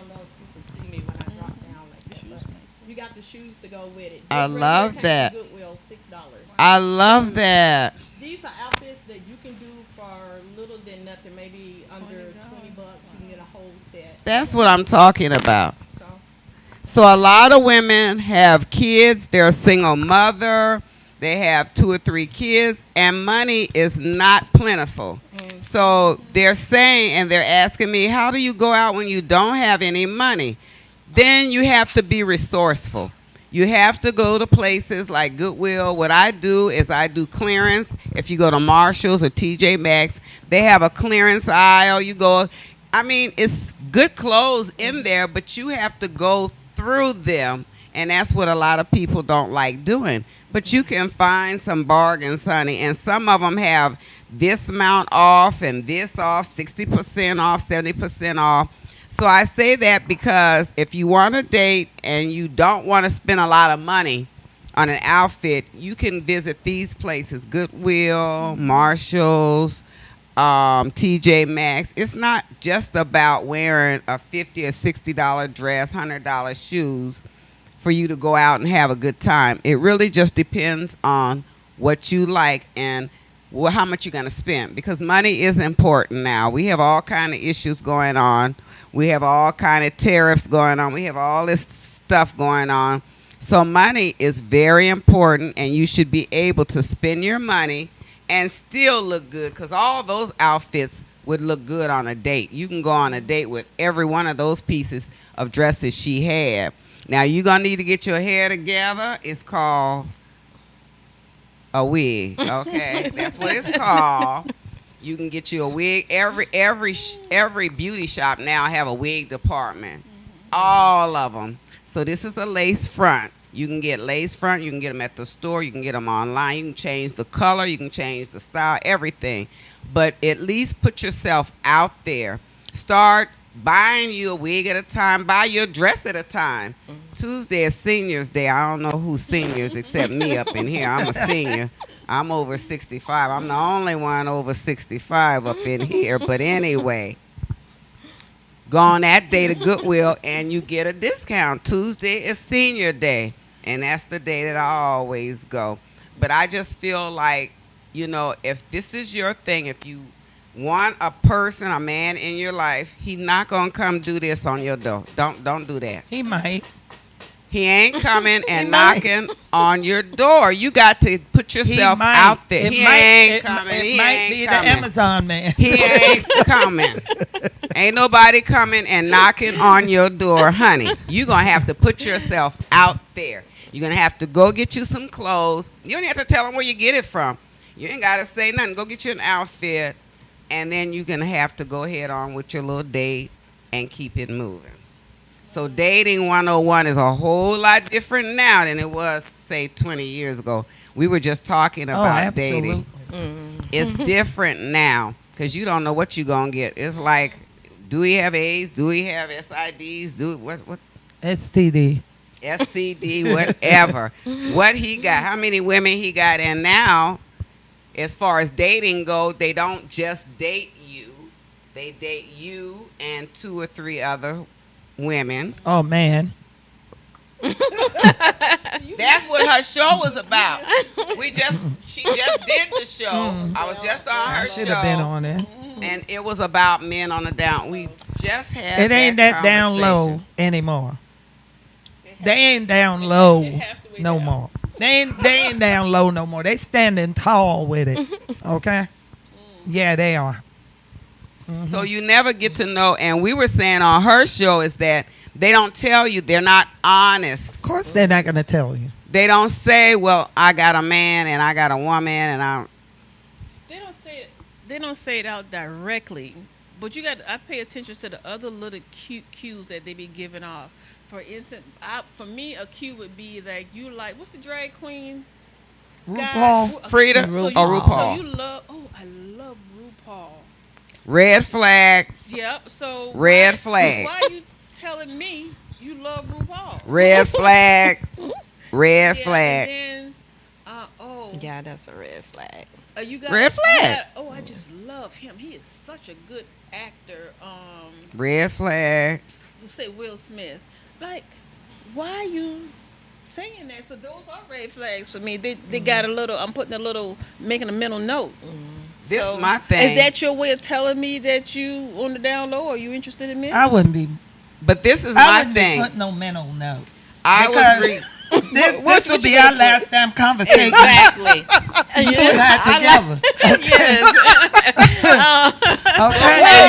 know if you can see me when I drop down like that. You got the shoes to go with it. I love that. Goodwill, $6. I love that. These are outfits that you can do for little than nothing, maybe under $20. You can get a whole set. That's what I'm talking about. So a lot of women have kids. They're a single mother. They have 2 or 3 kids, and money is not plentiful. So they're saying, and they're asking me, how do you go out when you don't have any money? Then you have to be resourceful. You have to go to places like Goodwill. What I do is I do clearance. If you go to Marshall's or TJ Maxx, they have a clearance aisle. You go, I mean, it's good clothes in there, but you have to go through them, and that's what a lot of people don't like doing. But you can find some bargains, honey, and some of them have this amount off and this off, 60% off, 70% off. So I say that because if you want to date and you don't want to spend a lot of money on an outfit, you can visit these places: Goodwill, Marshall's, TJ Maxx. It's not just about wearing a $50 or $60 dress, $100 shoes for you to go out and have a good time. It really just depends on what you like and how much you're going to spend, because money is important now. We have all kind of issues going on. We have all kind of tariffs going on. We have all this stuff going on. So money is very important, and you should be able to spend your money and still look good, because all those outfits would look good on a date. You can go on a date with every one of those pieces of dresses she had. Now, you're going to need to get your hair together. It's called a wig, okay? That's what it's called. You can get you a wig. Every beauty shop now have a wig department. All of them. So this is a lace front. You can get lace front. You can get them at the store. You can get them online. You can change the color. You can change the style, everything. But at least put yourself out there. Start buying you a wig at a time. Buy your dress at a time. Tuesday is Seniors Day. I don't know who's seniors except me up in here. I'm a senior. I'm over 65. I'm the only one over 65 up in here. But anyway, go on that day to Goodwill and you get a discount. Tuesday is Senior Day, and that's the day that I always go. But I just feel like, you know, if this is your thing, if you want a person, a man in your life, he's not going to come do this on your door. Don't do that. He might. He ain't coming and knocking on your door. You got to put yourself out there. He ain't coming. It might be the Amazon man. He ain't coming. Ain't nobody coming and knocking on your door, honey. You're going to have to put yourself out there. You're going to have to go get you some clothes. You don't have to tell them where you get it from. You ain't got to say nothing. Go get you an outfit, and then you're going to have to go ahead on with your little date and keep it moving. So dating 101 is a whole lot different now than it was, say, 20 years ago. We were just talking about dating. It's different now because you don't know what you're going to get. It's like, do we have AIDS? Do we have SIDs? What? STD. SCD, whatever. What he got, how many women he got. And now, as far as dating go, they don't just date you. They date you and 2 or 3 other women. Oh, man. That's what her show was about. She just did the show. I was just on her show. I should have been on it. And it was about men on the down. We just had it ain't that down low anymore. They ain't down low no more. They ain't down low no more. They standing tall with it. Okay? Yeah, they are. So you never get to know, and we were saying on her show is that they don't tell you, they're not honest. Of course they're not going to tell you. They don't say, well, I got a man and I got a woman and I... They don't say it out directly, but I pay attention to the other little cute cues that they be giving off. For instance, for me, a cue would be like, you like, what's the drag queen? RuPaul. Frida or RuPaul? So you love, I love RuPaul. Red flag. Yep. So red flag. Why are you telling me you love RuPaul? Red flag. Red flag. And then, yeah, that's a red flag. You got red flag. I just love him. He is such a good actor. Red flag. You say Will Smith. Like, why are you saying that? So those are red flags for me. They got a little. I'm making a mental note. This is my thing. Is that your way of telling me that you on the down low? Are you interested in me? I wouldn't be. But this is my thing. I wouldn't put no mental note. This would be our last damn conversation. Exactly. You and I together. Okay.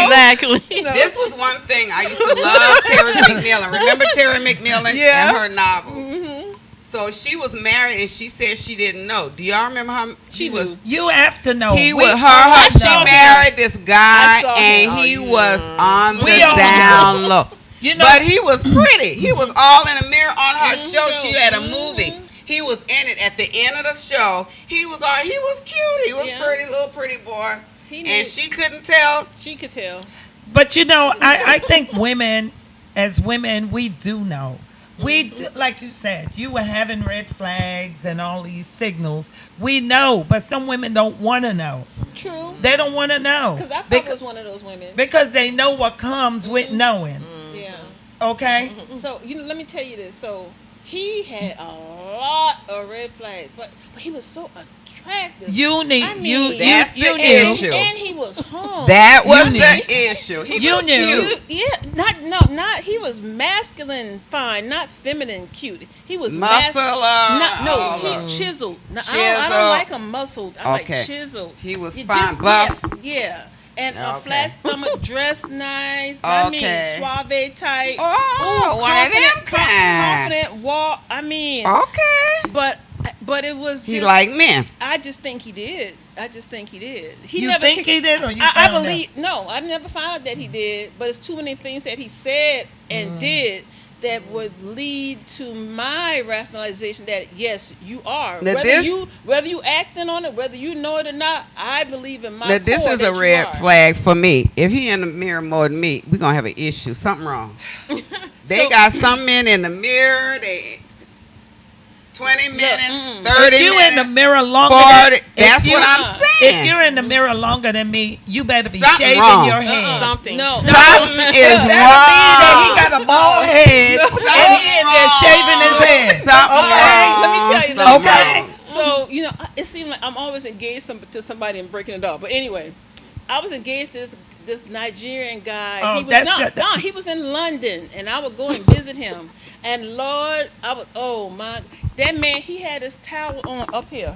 Exactly. This was one thing I used to love Terry McMillan. Remember Terry McMillan and her novels? So she was married, and she said she didn't know. Do y'all remember how She was? knew. You have to know. He We was all she know. married this guy, I saw and him. he was on the We all down know. low. You know, But he was pretty. He was all in the mirror on her show. She had a movie. He was in it at the end of the show. He was cute. He was Yeah. pretty, little pretty boy. He knew. And she couldn't tell. She could tell. but you know, I think women, as women, we do know. We, do, like you said, you were having red flags and all these signals. We know, but some women don't want to know. True. They don't want to know. Because I probably was one of those women. because they know what comes with knowing. Yeah. Okay? So, let me tell you this. So, he had a lot of red flags, but he was so attractive. You need, I mean, you That's the knew. issue. And he was home. That was You the knew. issue. He You was knew. cute. He was masculine fine, not feminine cute. He was Muscular. he chiseled. No, I Chiseled. don't like him muscled. I Okay. like chiseled. He was You fine, just- buff. Yeah. And a Okay. flat stomach, dressed nice. Okay. I mean, suave type. Oh, one of them kind. Confident walk. I mean, Okay. but it was. He just, like men. I just think he did. He You never. think he did, or you I found believe no. I never found out that he did. But it's too many things that he said and did that would lead to my rationalization that yes, you are. Now Whether you acting on it, whether you know it or not, I believe in my. Now this core is that a you red are. flag for me. If he in the mirror more than me, we're gonna have an issue. Something wrong. They So- got some men in the mirror. They 20 minutes, mm-mm. 30 If you minutes. in the mirror longer 40. than, That's if you- what I'm If saying. you're in the mirror longer than me, you better be Something shaving wrong. your head. Something. No. Something is That wrong. mean that he got a bald head and he in there shaving his head. Something Okay. wrong. Let me tell you. Something Okay. wrong. So it seemed like I'm always engaged to somebody and breaking it off. But anyway, I was engaged to this Nigerian guy. Oh, He was that's he was in London, and I would go and visit him. And Lord, that man, he had his towel on up here.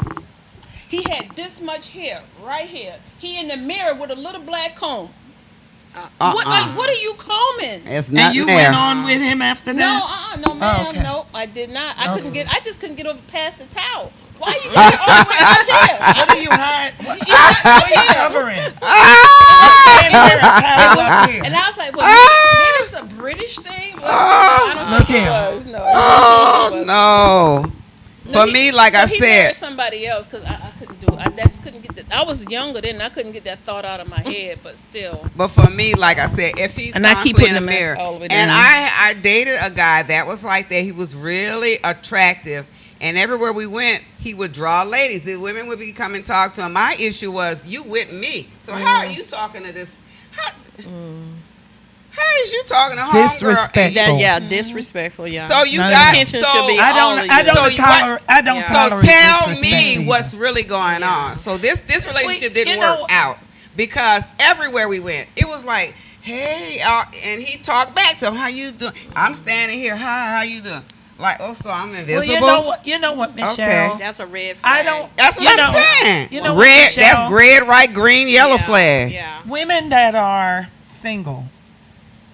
He had this much hair right here. He in the mirror with a little black comb. What are you combing? It's And not you there. went on with him after No, that? no, ma'am, okay. no, I did not. I just couldn't get over past the towel. Why you got it all the way up here? What are you hiding? What Yeah, are you covering? Ah! And I was like, well, maybe it's a British thing. Well, I don't Look think it here. was. No. Oh, it wasn't. no. For me, like I he said, married somebody else because I couldn't do it. I just couldn't get that. I was younger then. And I couldn't get that thought out of my head. But still, but for me, like I said, if he's And I keep constantly putting in the him mirror, all the way and down. I dated a guy that was like that. He was really attractive, and everywhere we went, he would draw ladies. The women would be come and talk to him. My issue was, you with me, so how are you talking to this? How is you talking to homegirl? Disrespectful. Disrespectful, yeah. So you No, got Attention so should be I all of don't. I you. don't So you- tolerate. I don't Yeah. So tolerate tell disrespect me either. what's really going on. So this relationship Wait, didn't you know- work out because everywhere we went, it was like, hey, and he talked back to him. How you doing? I'm standing here. Hi, how you doing? Like, oh, so I'm invisible. Well, you know what, Michelle. Okay. That's a red flag. I don't. That's what you I'm know, saying. You know what, red. Michelle? That's red, right, green, yellow flag. Yeah. Women that are single,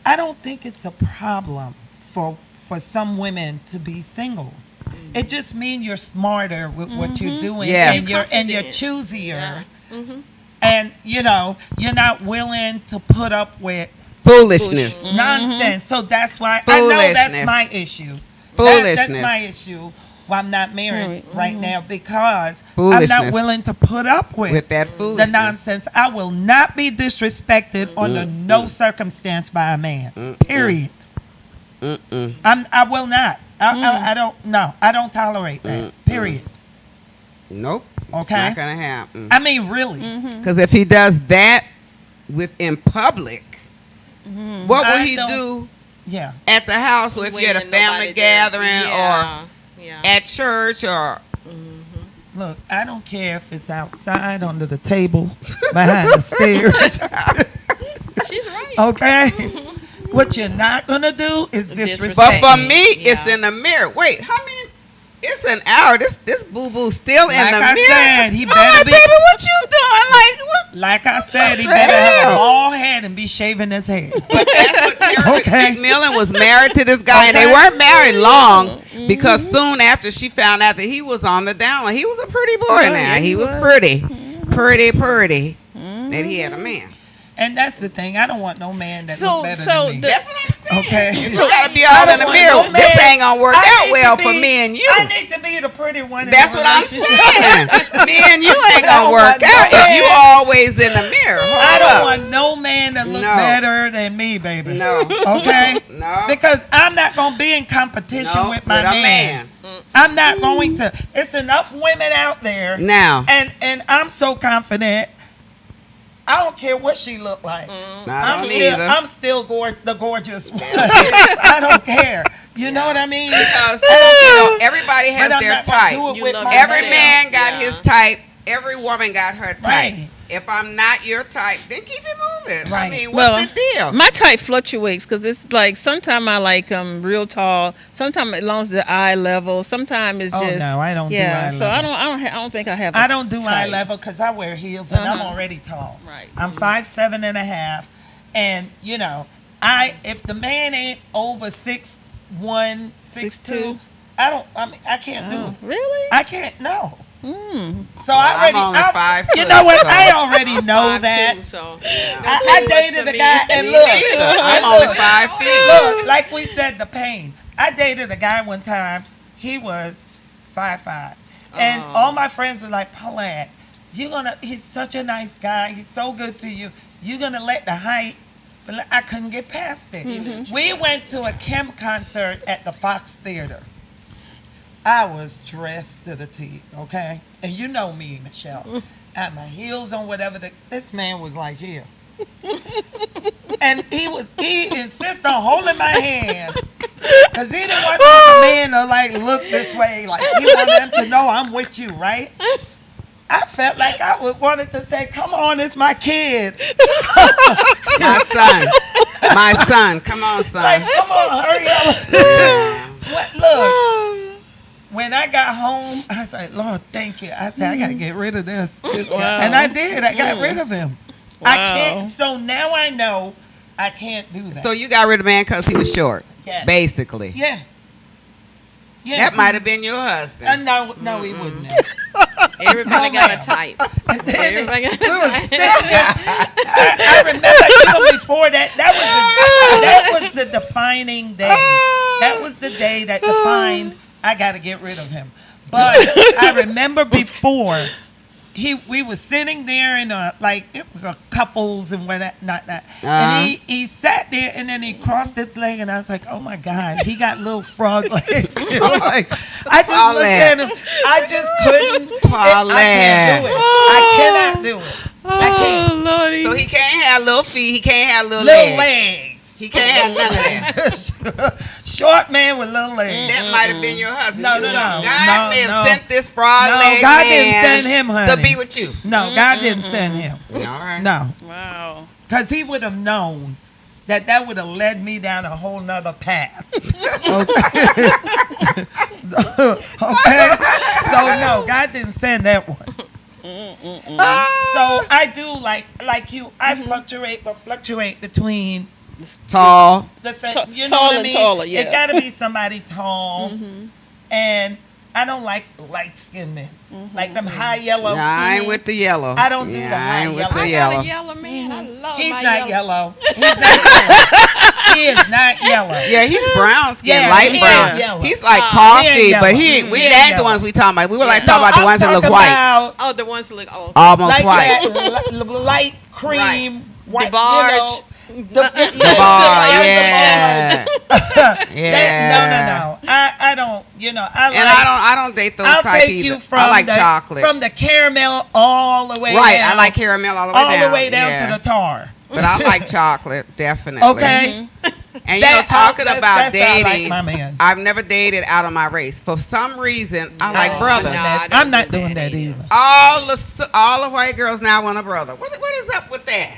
I don't think it's a problem for some women to be single. It just means you're smarter with what you're doing, Yes. and you're Confident. choosier, Yeah. Mm-hmm. and you're not willing to put up with Foolishness. nonsense. So that's why I know that's Foolishness. my issue. Foolishness. That's my issue. Why I'm not married right now, because I'm Foolishness. not willing to put up With that the foolishness. nonsense. I will not be disrespected under no circumstance by a man. Period. I will not. I don't. No, I don't tolerate that. Period. Nope. It's Okay. not gonna happen. I mean, really. Because if he does that in public, what will I he don't- do Yeah. at the house, or if you're at a When family nobody there. gathering, Yeah. or at church, or Look, I don't care if it's outside, under the table, behind the stairs. She's right. Okay. What you're not gonna do is Disrespect. disrespect. but for me. me, it's Yeah. in the mirror. Wait, how many? It's an hour. This boo boo still in Like the I mirror. said, he I'm better like, be- baby, what you doing? Like, what? Like I said, he the better have a hell? bald head and be shaving his head. But that's what Terry Okay. McMillan was married to this guy, and they Okay. weren't married long because soon after she found out that he was on the down. He was a pretty boy now. yeah, he he was was. pretty, and he had a man. And that's the thing. I don't want no man that So- look better so than me. the- That's what I'm saying. Okay. You So gotta be I all don't in the want mirror. no This man- ain't gonna work I out need well to for be- me and you. I need to be the pretty one. That's in what the I'm relationship. saying. Me and you ain't I gonna don't work want no out if you man. always in the mirror. Hold I don't up. want no man that look No. better than me, baby. No. Okay? No. Because I'm not going to be in competition No, with my with a man. I'm not going to. It's enough women out there. Now. And I'm so confident. I don't care what she look like. I don't either. I'm still the gorgeous one. I don't care. You know what I mean? Because everybody has But I'm their not gonna type. do it You with love my Every yourself. man got Yeah. his type. Every woman got her type. Right. If I'm not your type, then keep it moving. I Right. mean, what's Well, the deal? My type fluctuates because it's like sometimes I like real tall. Sometimes it longs the eye level. Sometimes it's Oh, just no, I don't do yeah. eye So I level. don't think I have. I don't do eye type. level because I wear heels and I'm Uh-huh. already tall. Right. I'm 5'7.5", and if the man ain't over 6'1", 6'2", 6'2". I can't do Oh, it. really? I can't. No. Mm. So I already. I'm only 5 You foot, know what? so- I already know 5'2", that. so I dated a guy and look. I'm and only look, 5 feet. Look, like we said, the pain. I dated a guy one time. He was 5'5", and Oh. all my friends were like, "Paulette, he's such a nice guy. He's so good to you. You're gonna let the height." But I couldn't get past it. We went to a Kim concert at the Fox Theater. I was dressed to the T, okay? And you know me, Michelle. I had my heels on, whatever. This man was like here. And he insisted on holding my hand. Because he didn't want the man to like look this way. Like he wanted him to know I'm with you, right? I felt like I wanted to say, come on, it's my kid. My son. Come on, son. Like, come on, hurry up. Look. When I got home, I said, Lord, thank you. I said, I got to get rid of this guy. Wow. And I did. I got rid of him. I Wow. can't. So now I know I can't do that. So you got rid of man because he was short, Yes. basically. Yeah. Yeah. That might have been your husband. No, he wouldn't have. everybody No, got ma'am. a type. And then Everybody got we a was type. sitting there. I remember even before that. That was the defining day. That was the day that defined I got to get rid of him. But I remember before we was sitting there in it was a couples and whatnot. And he sat there and then he crossed his leg and I was like, oh my God, he got little frog legs. I just looked at him. I just couldn't. I can't do it. I cannot do it. I can't. Lordy. So he can't have little feet. He can't have little Little legs. legs. He can't have none of that. Short man with little legs. That might have been your husband. No, You no, know, no. God may have No. sent this frog No, leg God man didn't send him, honey. to be with you. No, God didn't send him. All right. No, Wow. because he would have known that would have led me down a whole nother path. Okay? So no, God didn't send that one. So I do like you. I fluctuate between Tall. the same. Ta- You know tall what I and mean? taller, yeah. It got to be somebody tall, and I don't like light skinned men, like them high yellow. Yeah, I ain't with the yellow. I don't do the I high ain't with yellow. the I yellow. got a yellow man. I love He's my not yellow. yellow. He's not yellow. He is not yellow. Yeah, he's brown skin, Yeah, light he brown. ain't yellow. He's like He coffee, ain't but yellow. we He ain't ain't the yellow. ones we talking about. We were like No, talking about the I'm ones that look talking white, about Oh, the ones that look almost like white. that light cream, white, DeBarge. The bar, yeah. yeah, yeah. No. I don't. I like. And I don't date those I'll type take either. you from I like the, chocolate. from the caramel all the way Right, down. I like caramel all the way down. all the way down yeah. to the tar. But I like chocolate, definitely. Okay. And That's talking about how I like dating, my man. I've never dated out of my race. For some reason, I like brothers. no, I don't I'm not do doing that that either. All the white girls now want a brother. What is up with that?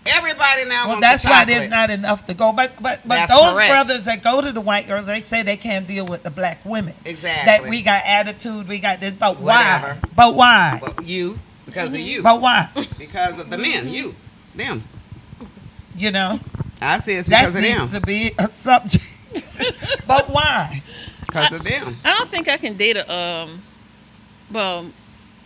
Everybody now Well, wants that's the why chocolate. there's not enough to go. But That's those correct. brothers that go to the white girls, they say they can't deal with the black women. Exactly. That we got attitude, we got this. But Whatever. why? But why? But you, because of you. But why? Because of the men, you, them. You know, I say it's that because of needs them. to be a subject. But why? Because of them. I don't think I can date well,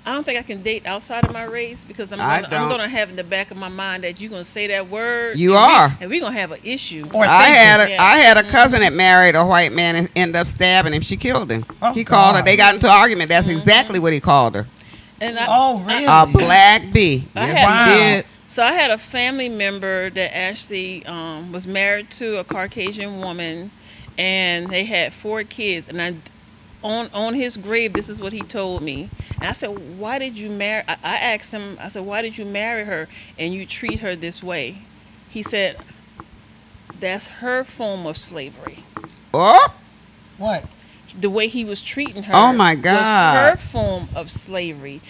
I don't think I can date outside of my race because I'm gonna have in the back of my mind that you're gonna say that word. You and are. and we're gonna have an issue. I had a Yeah. cousin that married a white man and ended up stabbing him. She killed him. Oh, He called her. God. They got into an argument. That's exactly what he called her. And Oh, really? A black bee. I Yes, had- he did. So I had a family member that actually was married to a Caucasian woman, and they had 4 kids. And on his grave, this is what he told me. And I said, "Why did you marry?" I asked him. I said, "Why did you marry her and you treat her this way?" He said, "That's her form of slavery." Oh, What? The way he was treating her. Oh, my Was God. her form of slavery.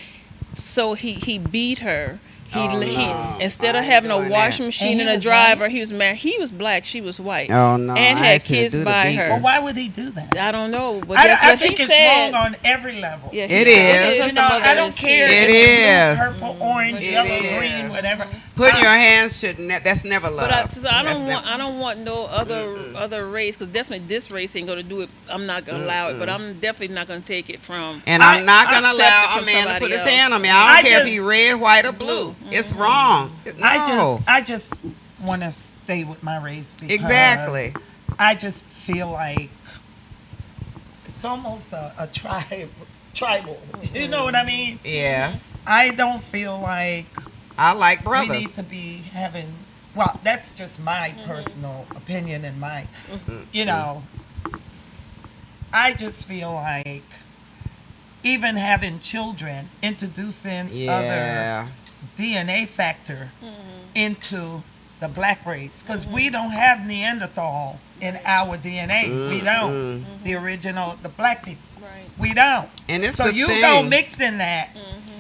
So he beat her. Oh, no. Instead of I ain't having a doing washing that. machine And and he a was driver, white? he was married. He was black. She was white. Oh, no, And I had can't kids do the by beat. her. Well, why would he do that? I don't know, but I that's what think he it's said. wrong on every level. Yeah, It he is. said You know, I don't care It if it's is. blue, purple, orange, It yellow, is. green, whatever. Putting your hands should that's never love. But I That's don't never- want. I don't want no other race, because definitely this race ain't gonna do it. I'm not gonna allow it, but I'm definitely not gonna take it from. And I'm not gonna accept allow it a from man to somebody put his else. hand on me. I don't care if just- he red, white, or blue. It's wrong. No. I just want to stay with my race because Exactly. I just feel like it's almost a tribal. You know what I mean? Yes. I don't feel like I like we brothers. need to be having. Well, that's just my personal opinion and my, you know. I just feel like even having children, introducing Yeah. other DNA factor into the black race, because we don't have Neanderthal in our DNA. We don't. The original, the black people. Right. We don't. And it's So the you thing. go mixing that.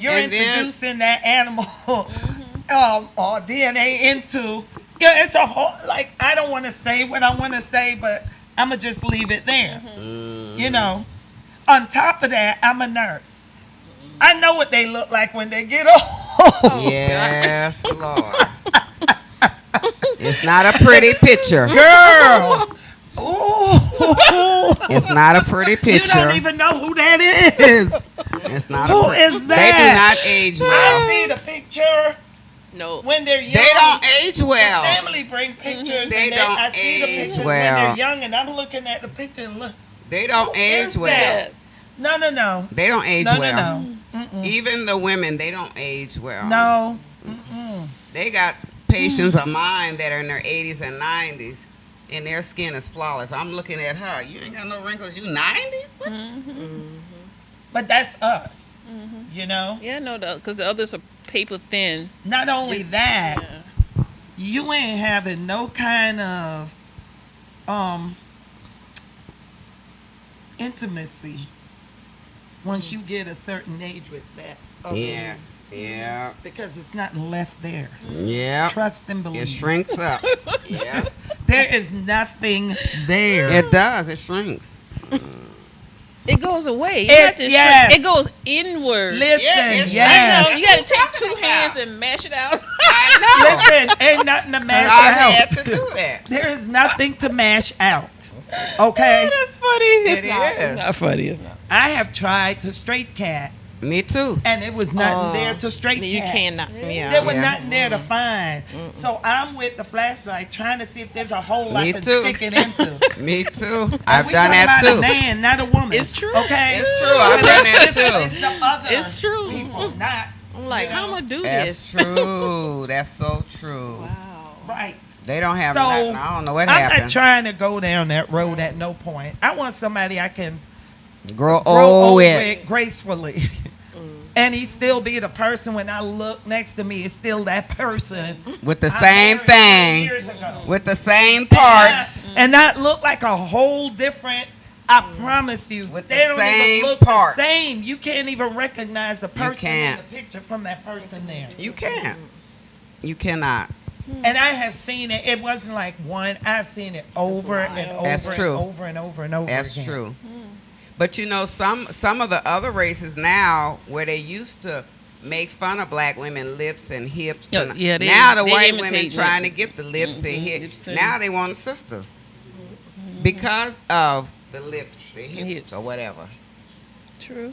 You're And then- introducing that animal or DNA into. Yeah, it's a whole, like, I don't want to say what I want to say, but I'm going to just leave it there. You know, on top of that, I'm a nurse. I know what they look like when they get old. Yes, Lord. It's not a pretty picture. Girl. Ooh. It's not a pretty You picture. don't even know who that is. It's not Who a is They do that? not age I well. see the picture No. when they're young. They don't age well. The family bring pictures. They and don't I see the age pictures when well. they're young, and I'm looking at the picture and look. They don't Who age is well. that? No. They don't age No, well. no. Mm-mm. Even the women, they don't age well. No. Mm-mm. They got patients of mine that are in their 80s and 90s, and their skin is flawless. I'm looking at her. You ain't got no wrinkles. You 90? What? But that's us. You know. Yeah, no, because the others are paper thin. Not only that, Yeah. you ain't having no kind of intimacy once you get a certain age with that. other Yeah. Yeah. Because it's nothing left there. Yeah. Trust and believe. It shrinks up. Yeah. There is nothing there. It does. It shrinks. It goes away. You It- have to yes. shrink. It goes inward. Listen, Yeah, it's- yes. I know. You got to take 2 hands and mash it out. I know. Listen, ain't nothing to mash I out. had to do that. There is nothing to mash out. Okay? That's funny. It's It not. is. It's not funny. It's not. I have tried to straight cat, Me too. and it was nothing there to straight You cat. cannot. Yeah. There was Yeah. nothing there to find. So I'm with the flashlight trying to see if there's a hole I Me can too. stick it into. Me too. I've We done talking that about too. a man, not a woman. It's true. Okay? It's true. I've done that It's too. the other It's true. people, not I'm like, you how know, am I do That's this? true. That's so true. Wow. right. They don't have So nothing. I don't know what I'm happened. not trying to go down that road at no point. I want somebody I can Grow grow old old with. with gracefully. And he still be the person when I look next to me, it's still that person. With the I same married thing. years ago. With the same parts. And not look like a whole different. I promise you, With they the don't same even look parts. the same. You can't even recognize the person in can't. the picture from that person there. You can't. You cannot. And I have seen it. It wasn't like one. I've seen it over and over That's true. and over and over and over That's again. true. But you know, some of the other races now, where they used to make fun of black women lips and hips, Oh, and yeah, now the they white imitate women trying to women. get the lips and hips. Lips and- Now they want sisters because of the lips, the hips, or whatever. True.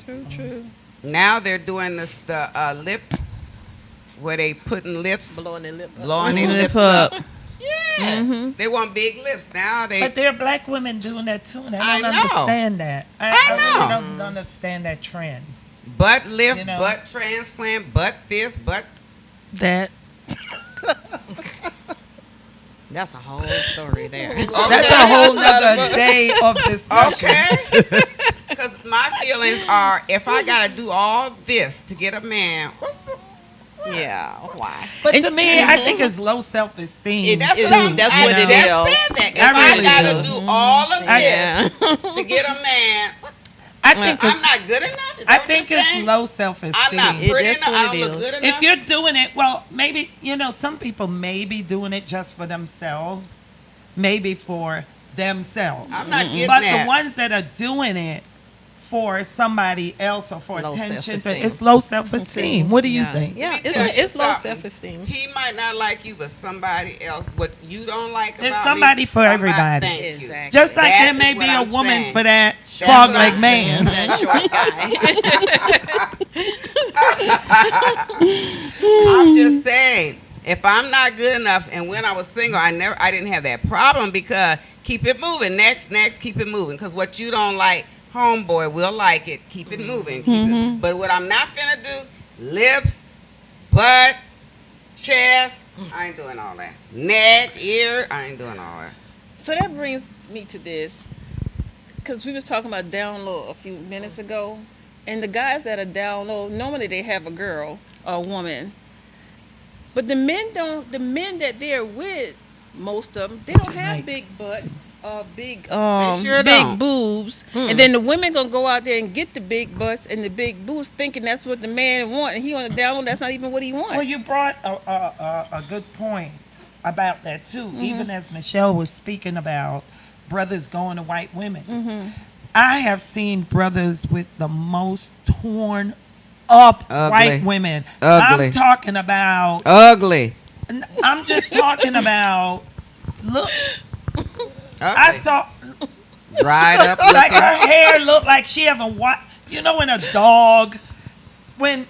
True. Now they're doing the lip where they putting lips, Blowing their lip up. blowing their Lip lips up. up. Yeah, they want big lips now. But there are black women doing that too, and I I don't know. understand that. I know. really don't understand that trend. butt lift, You know. butt transplant, butt this, butt. That. That's a whole story there. That's a whole nother day of discussion. Okay. Because my feelings are, if I gotta do all this to get a man, what's the? Yeah, why? But to me, I think it's low self-esteem. That's too, what I'm. That's I what it just is. said that. If I I, really gotta do. do all of Yeah. this to get a man, I think I'm it's, not good enough. Is that I what think you're it's saying? low self-esteem. I'm not pretty That's enough. what I don't it look is. good enough. If you're doing it, well, maybe, some people may be doing it just for themselves, maybe for themselves. I'm not getting But that. the ones that are doing it for somebody else or for Low attention, self-esteem. it's low self-esteem. What do you Yeah. think? Yeah, Let me tell you it's low something. self-esteem. He might not like you, but somebody else. What you don't like There's about somebody me, for everybody. Thank you. Exactly. Just like That there may is be what a I'm woman saying. for that That's frog what leg I'm man. That short guy. I'm just saying, if I'm not good enough, and when I was single, I didn't have that problem because keep it moving, next, keep it moving. Because what you don't like, homeboy will like it. Keep it moving. Keep it. But what I'm not finna do, lips, butt, chest, I ain't doing all that. Neck, ear, I ain't doing all that. So that brings me to this, because we was talking about down low a few minutes ago, and the guys that are down low, normally they have a girl or a woman, but the men don't. The men that they're with, most of them, they don't have big butts or big sure big don't. boobs, and then the women gonna go out there and get the big butts and the big boobs, thinking that's what the man want, and he on the down low, that's not even what he wants. Well, you brought a good point about that too. Even as Michelle was speaking about brothers going to white women, I have seen brothers with the most torn up Ugly. white women. Ugly. I'm talking about. Ugly. I'm just talking about. Look, Ugly. I saw Dried up. like looking. her hair looked like she haven't watched. You know when a dog. When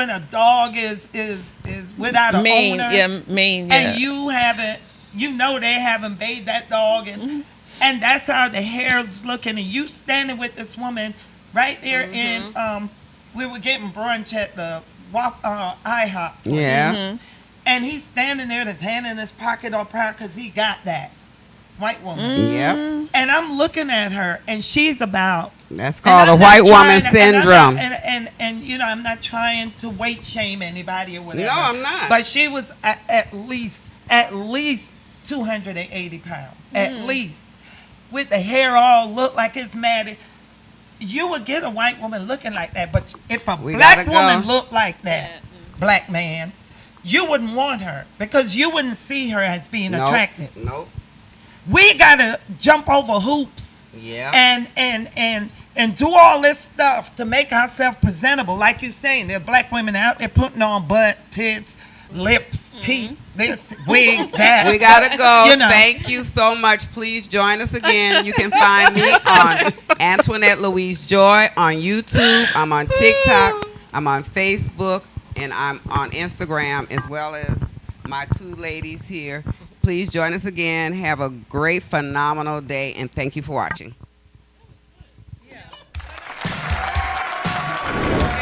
a dog is without an Maine, owner, yeah, Maine, yeah. and you haven't, they haven't bathed that dog, and that's how the hair's looking, and you standing with this woman right there in, we were getting brunch at the IHOP, Yeah. and he's standing there, with his hand in his pocket all proud because he got that white woman, Yep. and I'm looking at her, and she's about. That's And called a I'm not white woman trying to- and I'm syndrome. not- And I'm not trying to weight shame anybody or whatever. No, I'm not. But she was at least 280 pounds, at least, with the hair all look like it's matted. You would get a white woman looking like that, but if a We black gotta woman go. looked like that, black man, you wouldn't want her because you wouldn't see her as being Nope. attractive. Nope. We gotta jump over hoops Yeah. and do all this stuff to make ourselves presentable. Like you're saying, there are black women out there putting on butt, tits, lips, teeth, this, wig, that. We gotta go. You know. Thank you so much. Please join us again. You can find me on Antoinette Louise Joy on YouTube. I'm on TikTok. I'm on Facebook, and I'm on Instagram, as well as my two ladies here. Please join us again. Have a great, phenomenal day, and thank you for watching.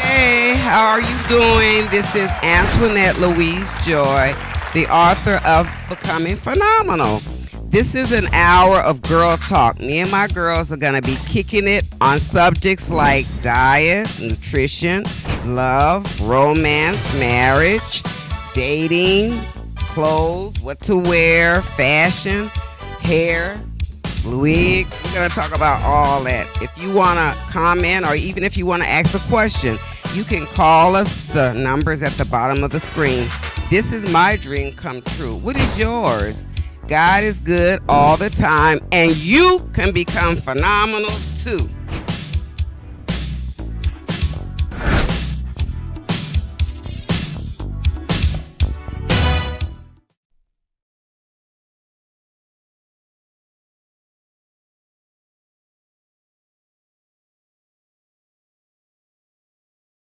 Hey, how are you doing? This is Antoinette Louise Joy, the author of Becoming Phenomenal. This is an hour of girl talk. Me and my girls are going to be kicking it on subjects like diet, nutrition, love, romance, marriage, dating, clothes, what to wear, fashion, hair, wig. We're going to talk about all that. If you want to comment or even if you want to ask a question, you can call us. The number's at the bottom of the screen. This is my dream come true. What is yours? God is good all the time, and you can become phenomenal too.